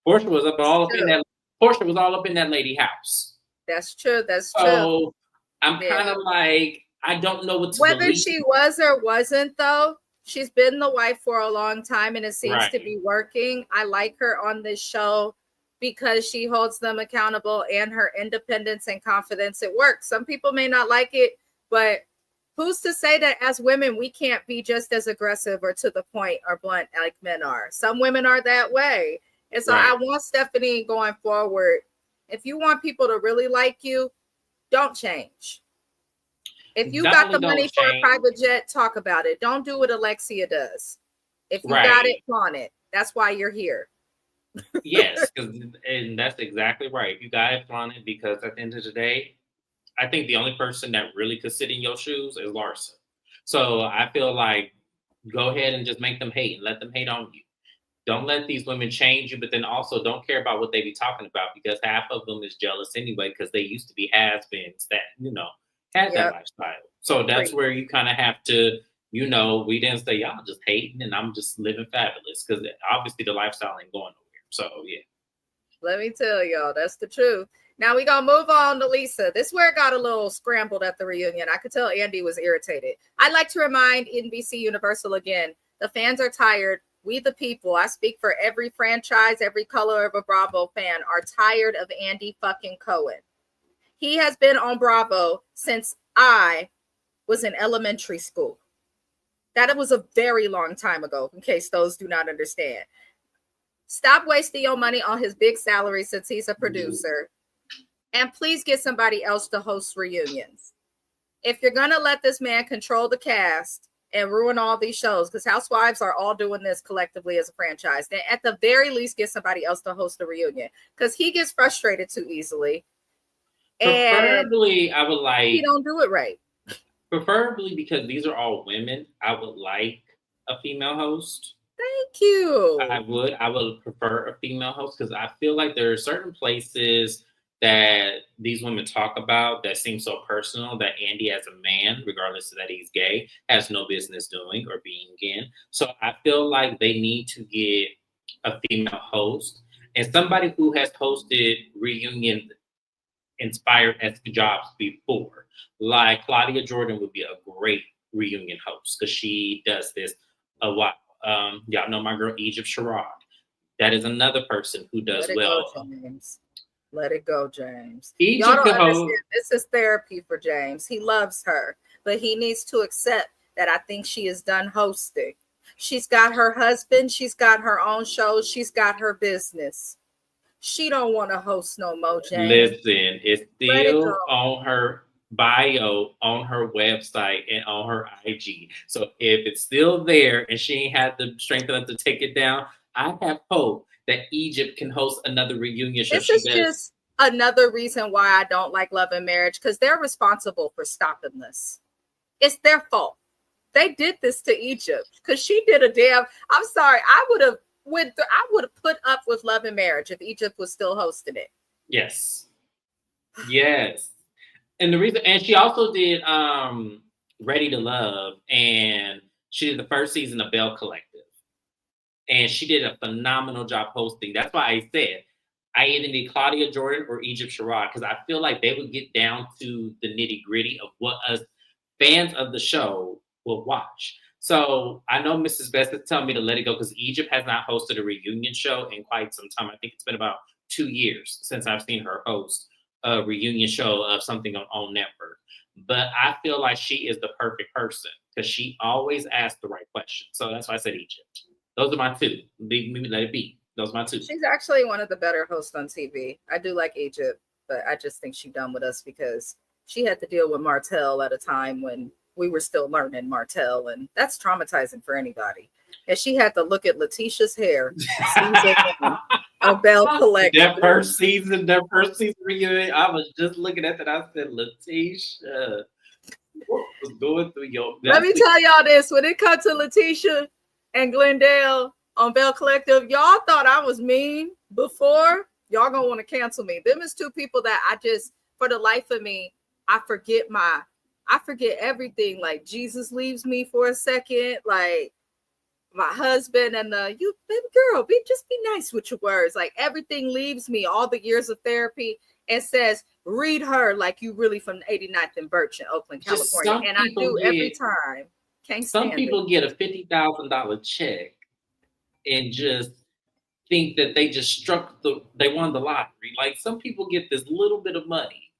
B: Portia was all up in that lady house.
A: That's true.
B: So I'm kind of like, I don't know what to
A: whether
B: believe.
A: She was or wasn't, though. She's been the wife for a long time, and it seems to be working. I like her on this show because she holds them accountable, and her independence and confidence. It works. Some people may not like it, but who's to say that as women we can't be just as aggressive or to the point or blunt like men are? Some women are that way. And so I want Stephanie going forward. If you want people to really like you, don't change. If you got the money for a private jet, talk about it. Don't do what Alexia does. If you got it, flaunt it. That's why you're here.
B: Yes, and that's exactly right. You got it, flaunt it, because at the end of the day, I think the only person that really could sit in your shoes is Larsa. So I feel like go ahead and just make them hate and let them hate on you. Don't let these women change you, but then also don't care about what they be talking about, because half of them is jealous anyway, because they used to be has-beens that, had that lifestyle. So that's where you kind of have to, we didn't say y'all just hating and I'm just living fabulous, because obviously the lifestyle ain't going nowhere. So yeah.
A: Let me tell y'all, that's the truth. Now we gonna move on to Lisa. This is where it got a little scrambled at the reunion. I could tell Andy was irritated. I'd like to remind NBC Universal again, the fans are tired. We the people, I speak for every franchise, every color of a Bravo fan, are tired of Andy fucking Cohen. He has been on Bravo since I was in elementary school. That was a very long time ago, in case those do not understand. Stop wasting your money on his big salary since he's a producer. And please get somebody else to host reunions. If you're going to let this man control the cast and ruin all these shows, because Housewives are all doing this collectively as a franchise, then at the very least get somebody else to host a reunion, because he gets frustrated too easily.
B: Preferably, I would like...
A: He don't do it right.
B: Preferably, because these are all women, I would like a female host.
A: Thank you.
B: I would prefer a female host, because I feel like there are certain places that these women talk about that seem so personal that Andy, as a man, regardless of that he's gay, has no business doing or being in. So I feel like they need to get a female host and somebody who has hosted reunion inspired esque jobs before. Like Claudia Jordan would be a great reunion host because she does this a lot. Y'all know my girl Egypt Sherrod. That is another person who does
A: Let it
B: well.
A: go, James. Let it go, James.
B: Egypt
A: Y'all don't
B: could
A: understand.
B: hold.
A: This is therapy for James. He loves her, but he needs to accept that I think she is done hosting. She's got her husband. She's got her own shows. She's got her business. She don't want to host no more, James.
B: Listen, it's
A: Let it
B: still
A: go.
B: on her bio, on her website, and on her IG. So if it's still there and she ain't had the strength enough to take it down, I have hope that Egypt can host another reunion show.
A: This
B: She
A: is
B: does.
A: just another reason why I don't like Love and Marriage, because they're responsible for stopping this. It's their fault. They did this to Egypt because she did a damn. I'm sorry. I would have put up with Love and Marriage if Egypt was still hosting it.
B: Yes. Yes. And the reason, and she also did Ready to Love, and she did the first season of Bell Collective. And she did a phenomenal job hosting. That's why I said I either need Claudia Jordan or Egypt Sherrod, because I feel like they would get down to the nitty gritty of what us fans of the show will watch. So I know Mrs. Best is telling me to let it go because Egypt has not hosted a reunion show in quite some time. I think it's been about 2 years since I've seen her host a reunion show of something on network. But I feel like she is the perfect person because she always asks the right question. So that's why I said Egypt. Those are my two. Leave me, let it be. Those are my two.
A: She's actually one of the better hosts on TV. I do like Egypt, but I just think she's done with us because she had to deal with Martell at a time when we were still learning Martell, and that's traumatizing for anybody. And she had to look at Letitia's hair of Bell Collective.
B: That first season reunion, I was just looking at that. I said, Letitia, what was going through your?
A: Let me tell y'all this: when it comes to Letitia and Glendale on Bell Collective, y'all thought I was mean before. Y'all gonna want to cancel me. Them is two people that I just, for the life of me, I forget everything. Like Jesus leaves me for a second. Like my husband and you baby girl, just be nice with your words. Like everything leaves me, all the years of therapy, and says, read her like you really from 89th and Birch in Oakland, California. And I do every time. Can't stand
B: some people get a $50,000 check and just think that they just they won the lottery. Like some people get this little bit of money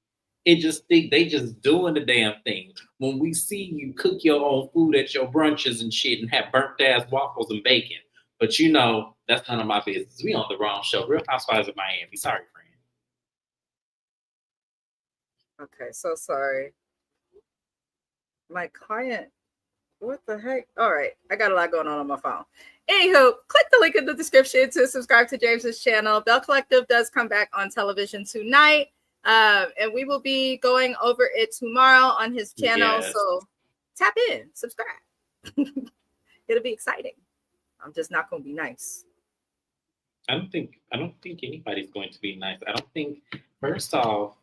B: and just think they just doing the damn thing. When we see you cook your own food at your brunches and shit and have burnt ass waffles and bacon. But you know, that's none of my business. We on the wrong show. Real Housewives of Miami. Sorry, friend.
A: Okay, so sorry. My client, what the heck? All right, I got a lot going on my phone. Anywho, click the link in the description to subscribe to James's channel. Bell Collective does come back on television tonight. And we will be going over it tomorrow on his channel. Yes. So tap in, subscribe. It'll be exciting. I'm just not going to be nice.
B: I don't think anybody's going to be nice. I don't think, first off,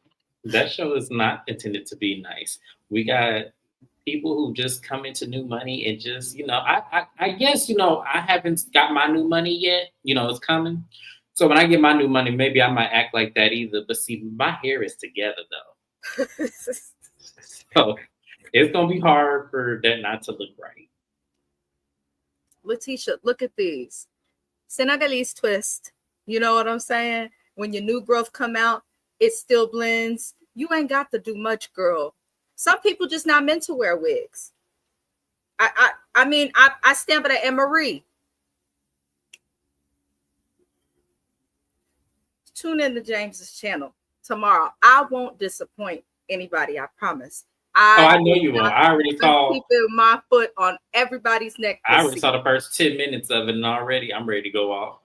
B: that show is not intended to be nice. We got people who just come into new money and just, I guess, I haven't got my new money yet. It's coming. So when I get my new money, maybe I might act like that either. But see, my hair is together, though. So it's going to be hard for that not to look right.
A: Letitia, look at these. Senegalese twist. You know what I'm saying? When your new growth come out, it still blends. You ain't got to do much, girl. Some people just not meant to wear wigs. I mean, I stand by that. Anne Marie. Tune in to James's channel tomorrow. I won't disappoint anybody. I promise.
B: I know you will. I already saw.
A: Keeping my foot on everybody's neck.
B: I already saw the first 10 minutes of it, and already I'm ready to go off.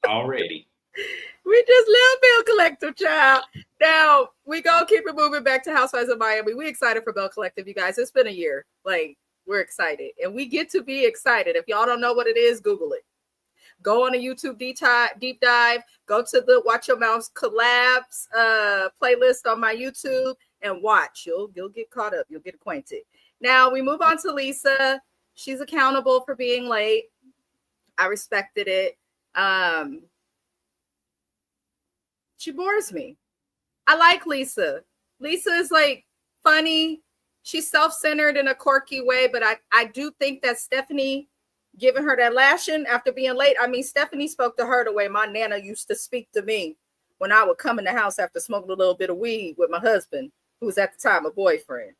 B: Already.
A: We just love Bell Collective, child. Now we gonna keep it moving back to Housewives of Miami. We excited for Bell Collective, you guys. It's been a year. Like we're excited, and we get to be excited. If y'all don't know what it is, Google it. Go on a YouTube deep dive. Go to the Watch Your Mouth collabs playlist on my YouTube and watch. You'll get caught up. You'll get acquainted. Now we move on to Lisa. She's accountable for being late. I respected it. She bores me. I like Lisa. Lisa is like funny. She's self-centered in a quirky way, but I do think that Stephanie giving her that lashing after being late. I mean, Stephanie spoke to her the way my nana used to speak to me when I would come in the house after smoking a little bit of weed with my husband, who was at the time a boyfriend.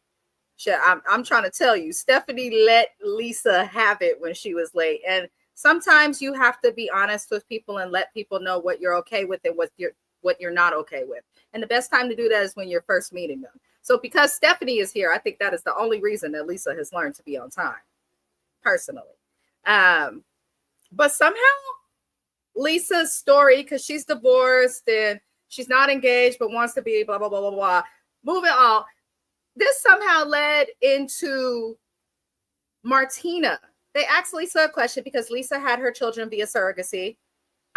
A: I'm trying to tell you, Stephanie let Lisa have it when she was late. And sometimes you have to be honest with people and let people know what you're okay with and what you're not okay with. And the best time to do that is when you're first meeting them. So because Stephanie is here, I think that is the only reason that Lisa has learned to be on time, personally. But somehow Lisa's story, because she's divorced and she's not engaged but wants to be, blah, blah, blah, blah, blah. Moving on. This somehow led into Martina. They asked Lisa a question because Lisa had her children via surrogacy.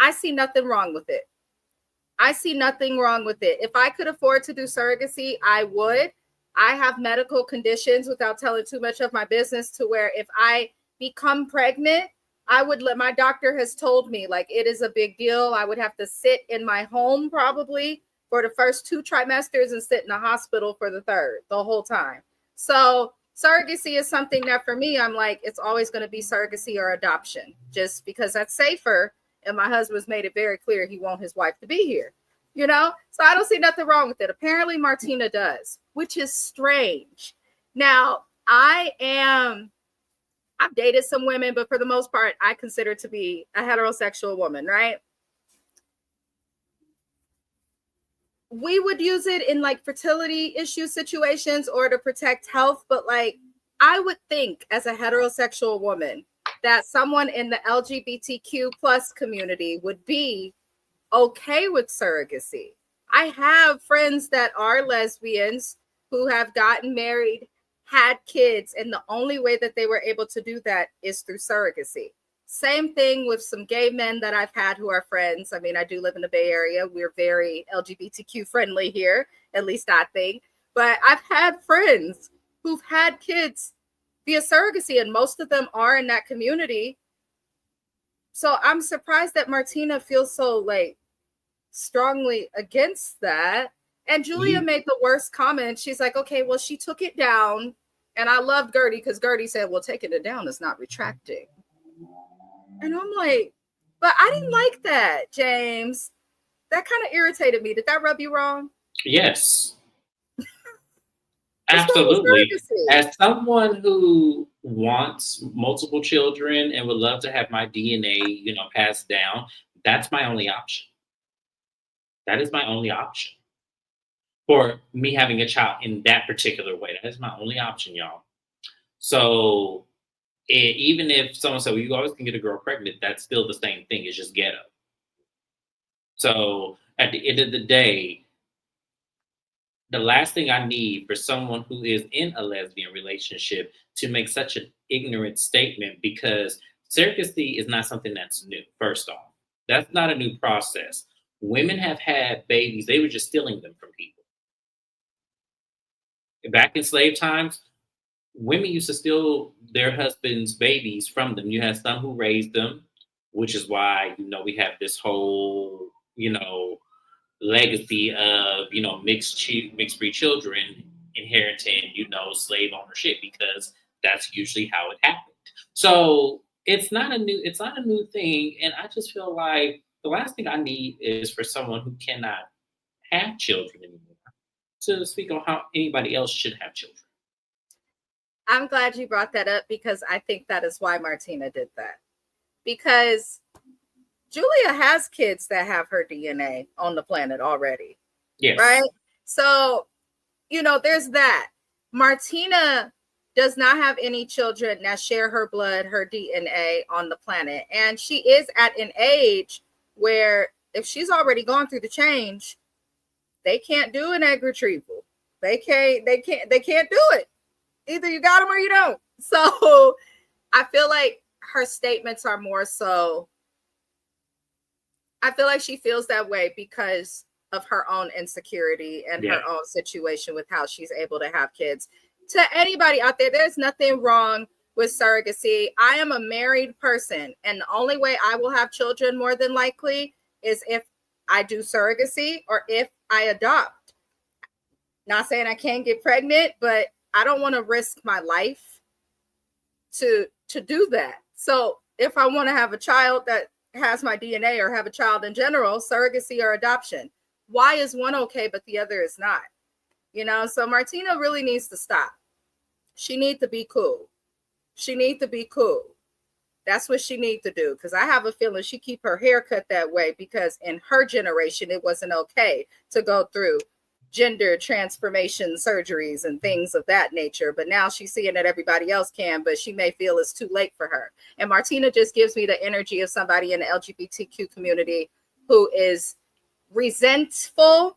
A: I see nothing wrong with it. I see nothing wrong with it. If I could afford to do surrogacy, I would. I have medical conditions, without telling too much of my business, to where if I become pregnant, I would my doctor has told me, like, it is a big deal. I would have to sit in my home probably for the first 2 trimesters and sit in the hospital for the third, the whole time. So surrogacy is something that for me, I'm like, it's always going to be surrogacy or adoption, just because that's safer. And my husband's made it very clear he wants his wife to be here, you know? So I don't see nothing wrong with it. Apparently Martina does, which is strange. Now, I've dated some women, but for the most part, I consider to be a heterosexual woman, right? We would use it in like fertility issue situations or to protect health. But like, I would think as a heterosexual woman that someone in the LGBTQ plus community would be okay with surrogacy. I have friends that are lesbians who have gotten married, had kids, and the only way that they were able to do that is through surrogacy. Same thing with some gay men that I've had who are friends. I mean, I do live in the Bay Area. We're very LGBTQ friendly here, at least I think. But I've had friends who've had kids via surrogacy, and most of them are in that community. So I'm surprised that Martina feels so like strongly against that. And Julia made the worst comment. She's like, okay, well, she took it down. And I loved Gertie because Gertie said, well, taking it down is not retracting. And I'm like, but I didn't like that, James. That kind of irritated me. Did that rub you wrong?
B: Yes. Absolutely. As someone who wants multiple children and would love to have my DNA, passed down, that's my only option. That is my only option for me having a child in that particular way. That is my only option, y'all. So even if someone said, well, you always can get a girl pregnant, that's still the same thing. It's just ghetto. So at the end of the day, the last thing I need for someone who is in a lesbian relationship to make such an ignorant statement, because surrogacy is not something that's new, first off. That's not a new process. Women have had babies. They were just stealing them from people. Back in slave times, women used to steal their husbands' babies from them. You had some who raised them, which is why, we have this whole, legacy of, mixed breed children inheriting, slave ownership, because that's usually how it happened. So it's not a new thing. And I just feel like the last thing I need is for someone who cannot have children anymore to speak on how anybody else should have children.
A: I'm glad you brought that up, because I think that is why Martina did that. Because Julia has kids that have her DNA on the planet already.
B: Yes.
A: Right? So, there's that. Martina does not have any children that share her blood, her DNA on the planet. And she is at an age where if she's already gone through the change, they can't do an egg retrieval. They can't do it. Either you got them or you don't. So I feel like her statements are more so I feel like she feels that way because of her own insecurity and her own situation with how she's able to have kids. To anybody out there, there's nothing wrong with surrogacy. I am a married person, and the only way I will have children more than likely is if I do surrogacy or if I adopt. Not saying I can't get pregnant, but I don't want to risk my life to do that. So if I want to have a child that has my DNA or have a child in general, surrogacy or adoption, why is one okay but the other is not? You know, so Martina really needs to stop. She needs to be cool. She needs to be cool. That's what she needs to do, because I have a feeling she keep her hair cut that way because in her generation it wasn't okay to go through gender transformation surgeries and things of that nature. But now she's seeing that everybody else can, but she may feel it's too late for her. And Martina just gives me the energy of somebody in the LGBTQ community who is resentful,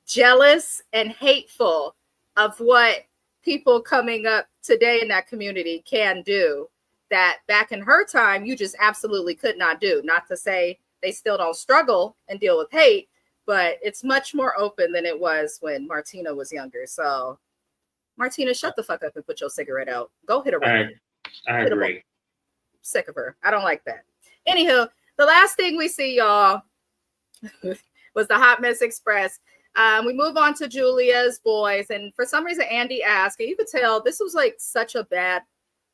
A: jealous, and hateful of what people coming up today in that community can do that back in her time you just absolutely could not do. Not to say they still don't struggle and deal with hate, but it's much more open than it was when Martina was younger. So Martina, shut the fuck up and put your cigarette out. Go hit her.
B: I agree.
A: Sick of her. I don't like that. Anywho, the last thing we see, y'all, was the Hot Mess Express. We move on to Julia's boys, and for some reason Andy asked, and you could tell this was like such a bad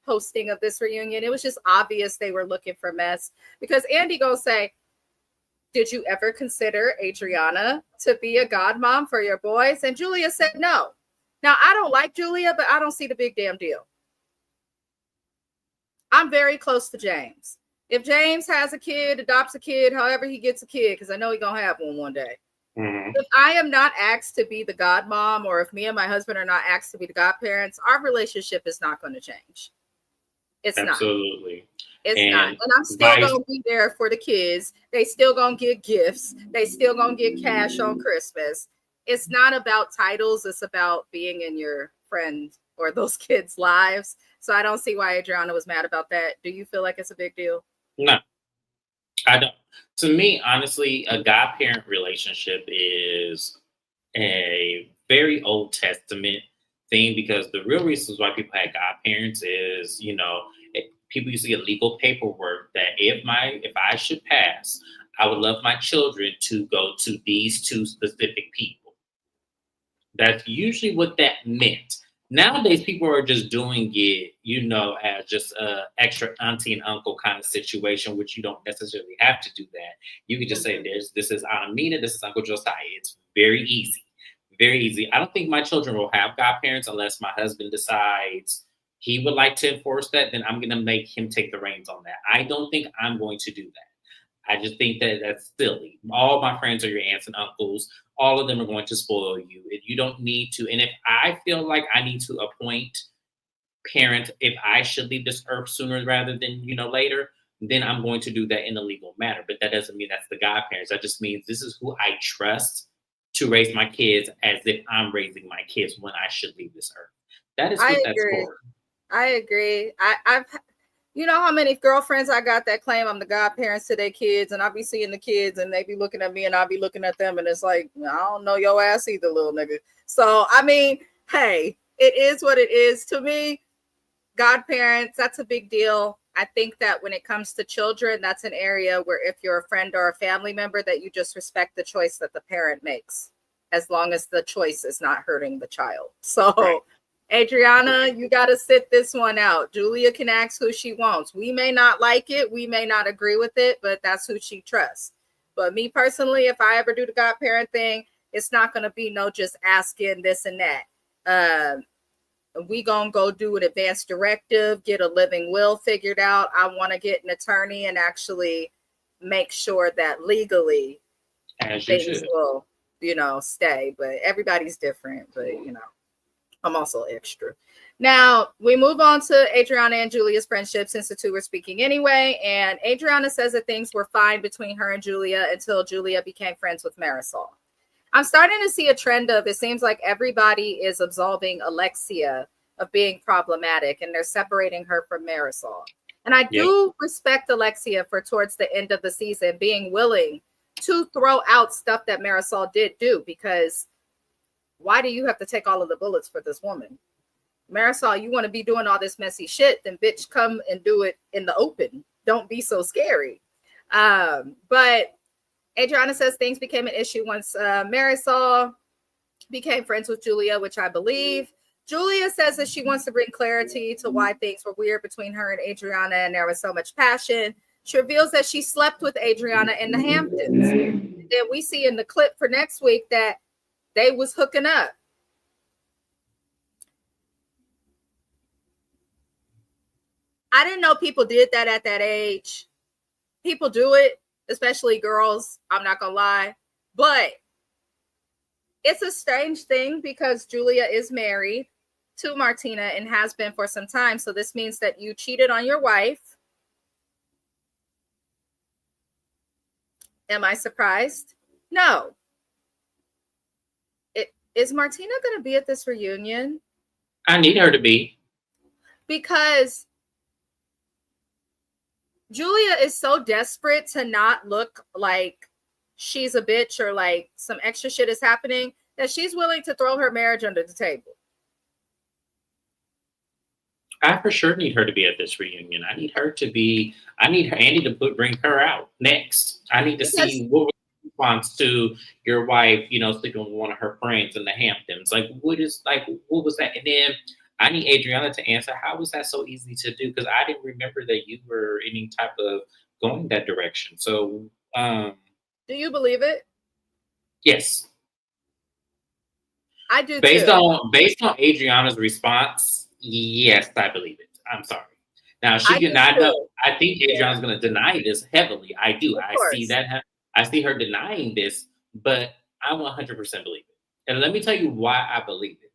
A: hosting of this reunion. It was just obvious they were looking for mess, because Andy gonna say, did you ever consider Adriana to be a godmom for your boys? And Julia said no. Now, I don't like Julia, but I don't see the big damn deal. I'm very close to James. If James has a kid, adopts a kid, however he gets a kid, because I know he's gonna have one day. If I am not asked to be the godmom, or if me and my husband are not asked to be the godparents, our relationship is not going to change. It's
B: absolutely
A: not. It's not. And I'm still going to be there for the kids. They still going to get gifts. They still going to get cash on Christmas. It's not about titles. It's about being in your friend or those kids' lives. So I don't see why Adriana was mad about that. Do you feel like it's a big deal?
B: No, I don't. To me, honestly, a godparent relationship is a very Old Testament thing, because the real reasons why people had godparents is, people used to get legal paperwork that if I should pass, I would love my children to go to these two specific people. That's usually what that meant. Nowadays, people are just doing it, as just a extra auntie and uncle kind of situation, which you don't necessarily have to do that. You can just say, this is Aunt Amina, this is Uncle Josiah. It's very easy. Very easy. I don't think my children will have godparents unless my husband decides he would like to enforce that. Then I'm going to make him take the reins on that. I don't think I'm going to do that. I just think that that's silly. All my friends are your aunts and uncles. All of them are going to spoil you. You don't need to. And if I feel like I need to appoint parents, if I should leave this earth sooner rather than, later, then I'm going to do that in a legal manner. But that doesn't mean that's the godparents. That just means this is who I trust to raise my kids as if I'm raising my kids when I should leave this earth. That is what that's for.
A: I agree. I've you know how many girlfriends I got that claim I'm the godparents to their kids, and I'll be seeing the kids and they be looking at me and I'll be looking at them, and it's like, I don't know your ass either, little nigga. So, I mean, hey, it is what it is. To me, godparents, that's a big deal. I think that when it comes to children, that's an area where if you're a friend or a family member, that you just respect the choice that the parent makes, as long as the choice is not hurting the child. So, right. Adriana, you got to sit this one out. Julia can ask who she wants. We may not like it. We may not agree with it, but that's who she trusts. But me personally, if I ever do the godparent thing, it's not going to be no just asking this and that. We going to go do an advance directive, get a living will figured out. I want to get an attorney and actually make sure that legally things will, stay. But everybody's different, but, I'm also extra. Now, we move on to Adriana and Julia's friendship, since the two were speaking anyway. And Adriana says that things were fine between her and Julia until Julia became friends with Marisol. I'm starting to see a trend of, it seems like everybody is absolving Alexia of being problematic, and they're separating her from Marisol. And I do respect Alexia for, towards the end of the season, being willing to throw out stuff that Marisol did do, because why do you have to take all of the bullets for this woman? Marisol, you want to be doing all this messy shit, then bitch, come and do it in the open. Don't be so scary. But Adriana says things became an issue once Marisol became friends with Julia, which I believe. Julia says that she wants to bring clarity to why things were weird between her and Adriana, and there was so much passion. She reveals that she slept with Adriana in the Hamptons. Then we see in the clip for next week that they was hooking up. I didn't know people did that at that age. People do it, especially girls. I'm not gonna lie, but it's a strange thing because Julia is married to Martina and has been for some time. So this means that you cheated on your wife. Am I surprised? No. Is Martina going to be at this reunion?
B: I need her to be.
A: Because Julia is so desperate to not look like she's a bitch or like some extra shit is happening that she's willing to throw her marriage under the table.
B: I for sure need her to be at this reunion. I need Andy to bring her out next. I need to see what was the response to your wife, sleeping with one of her friends in the Hamptons. What was that? And then I need Adriana to answer, how was that so easy to do? Because I didn't remember that you were any type of going that direction. So
A: do you believe it?
B: Yes.
A: I do
B: based
A: too.
B: on Adriana's response, yes, I believe it. I'm sorry. Now she did not know. I think Adriana's going to deny this heavily. I do. I see that. I see her denying this, but I 100% believe it. And let me tell you why I believe it.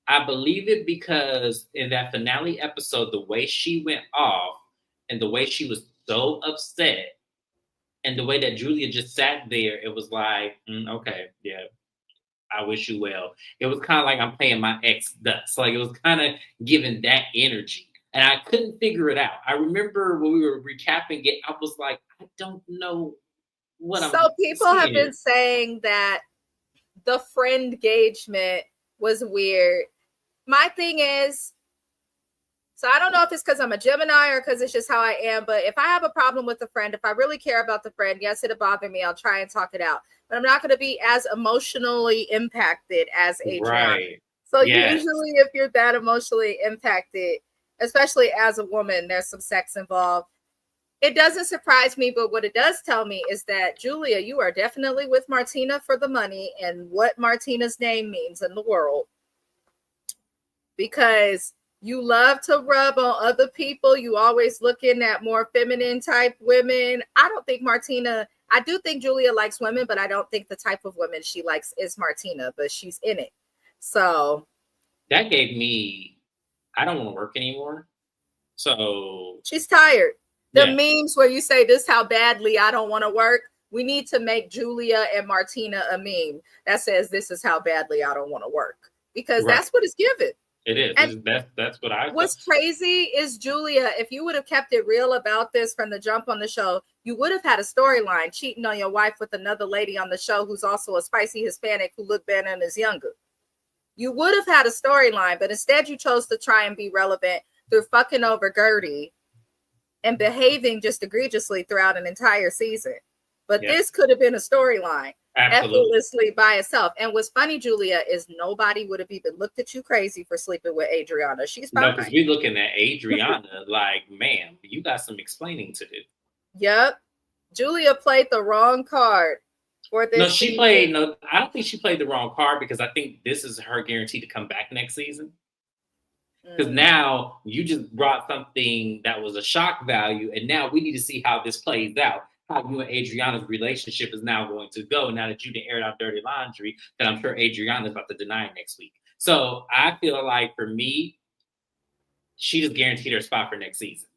B: I believe it because in that finale episode, the way she went off and the way she was so upset and the way that Julia just sat there, it was like, okay, yeah, I wish you well. It was kind of like I'm paying my ex dust. Like it was kind of giving that energy. And I couldn't figure it out. I remember when we were recapping it, I was like, I don't know what I'm
A: So people have been
B: here.
A: saying that the friend engagement was weird. My thing is, so I don't know if it's because I'm a Gemini or because it's just how I am, but if I have a problem with a friend, if I really care about the friend, yes, it'll bother me. I'll try and talk it out. But I'm not going to be as emotionally impacted as Adriana.
B: Right.
A: So usually if you're that emotionally impacted, especially as a woman, there's some sex involved. It doesn't surprise me, but what it does tell me is that, Julia, you are definitely with Martina for the money and what Martina's name means in the world. Because you love to rub on other people. You always looking at more feminine type women. I don't think Martina, I do think Julia likes women, but I don't think the type of women she likes is Martina, but she's in it. So
B: that gave me, I don't want to work anymore. So
A: she's tired. The memes where you say this how badly I don't want to work. We need to make Julia and Martina a meme that says this is how badly I don't want to work, because that's what it's given.
B: It is. And that's what I.
A: What's crazy is, Julia, if you would have kept it real about this from the jump on the show, you would have had a storyline cheating on your wife with another lady on the show who's also a spicy Hispanic who looked better and is younger. You would have had a storyline, but instead you chose to try and be relevant through fucking over Gertie and behaving just egregiously throughout an entire season. But this could have been a storyline. Effortlessly by itself. And what's funny, Julia, is nobody would have even looked at you crazy for sleeping with Adriana. She's fine.
B: No, because we're looking at Adriana like, ma'am, you got some explaining to do.
A: Yep. Julia played the wrong card for this.
B: I don't think she played the wrong card, because I think this is her guarantee to come back next season. Because now you just brought something that was a shock value, and now we need to see how this plays out. How you and Adriana's relationship is now going to go now that you didn't air out dirty laundry that I'm sure Adriana's about to deny next week. So I feel like for me, she just guaranteed her spot for next season.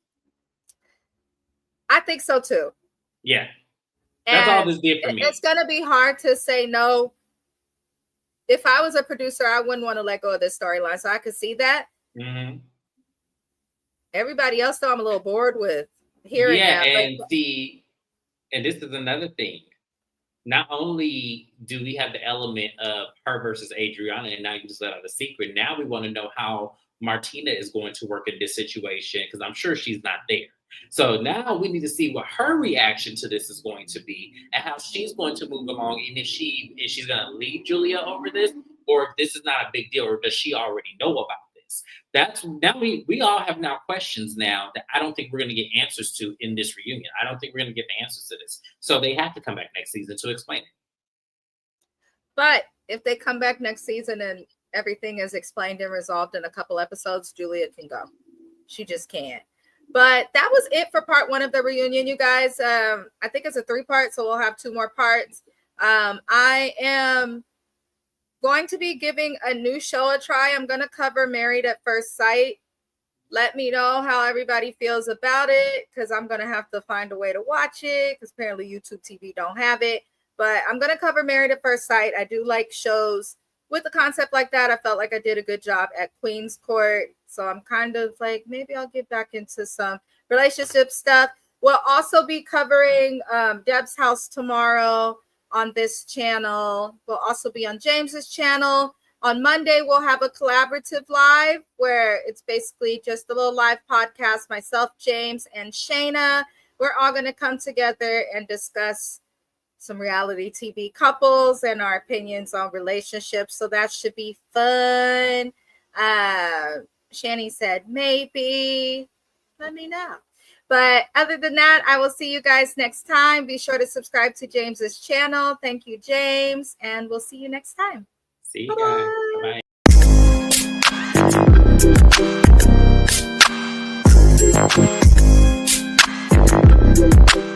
A: I think so too.
B: Yeah. That's all this did for me.
A: It's going to be hard to say no. If I was a producer, I wouldn't want to let go of this storyline. So I could see that. Mm-hmm. Everybody else, though, I'm a little bored with hearing that.
B: And this is another thing. not only do we have the element of her versus Adriana, and now you just let out a secret, now we want to know how Martina is going to work in this situation, because I'm sure she's not there. So now we need to see what her reaction to this is going to be and how she's going to move along, and if she's going to leave Julia over this, or if this is not a big deal, or does she already know about this? That's now we all have now questions now that I don't think we're going to get answers to in this reunion. I don't think we're going to get the answers to this. So they have to come back next season to explain it.
A: But if they come back next season and everything is explained and resolved in a couple episodes, Julia can go. She just can't. But that was it for part 1 of the reunion, you guys. I think it's a 3-part, so we'll have 2 more parts. I am going to be giving a new show a try. I'm going to cover Married at First Sight. Let me know how everybody feels about it, because I'm going to have to find a way to watch it, because apparently YouTube TV don't have it. But I'm going to cover Married at First Sight. I do like shows with a concept like that. I felt like I did a good job at Queen's Court. So I'm kind of like, maybe I'll get back into some relationship stuff. We'll also be covering Deb's House tomorrow on this channel. We'll also be on James's channel. On Monday, we'll have a collaborative live where it's basically just a little live podcast. Myself, James, and Shayna. We're all going to come together and discuss some reality TV couples and our opinions on relationships. So that should be fun. Shani said, maybe. Let me know. But other than that, I will see you guys next time. Be sure to subscribe to James's channel. Thank you, James. And we'll see you next time.
B: See you guys. Bye-bye.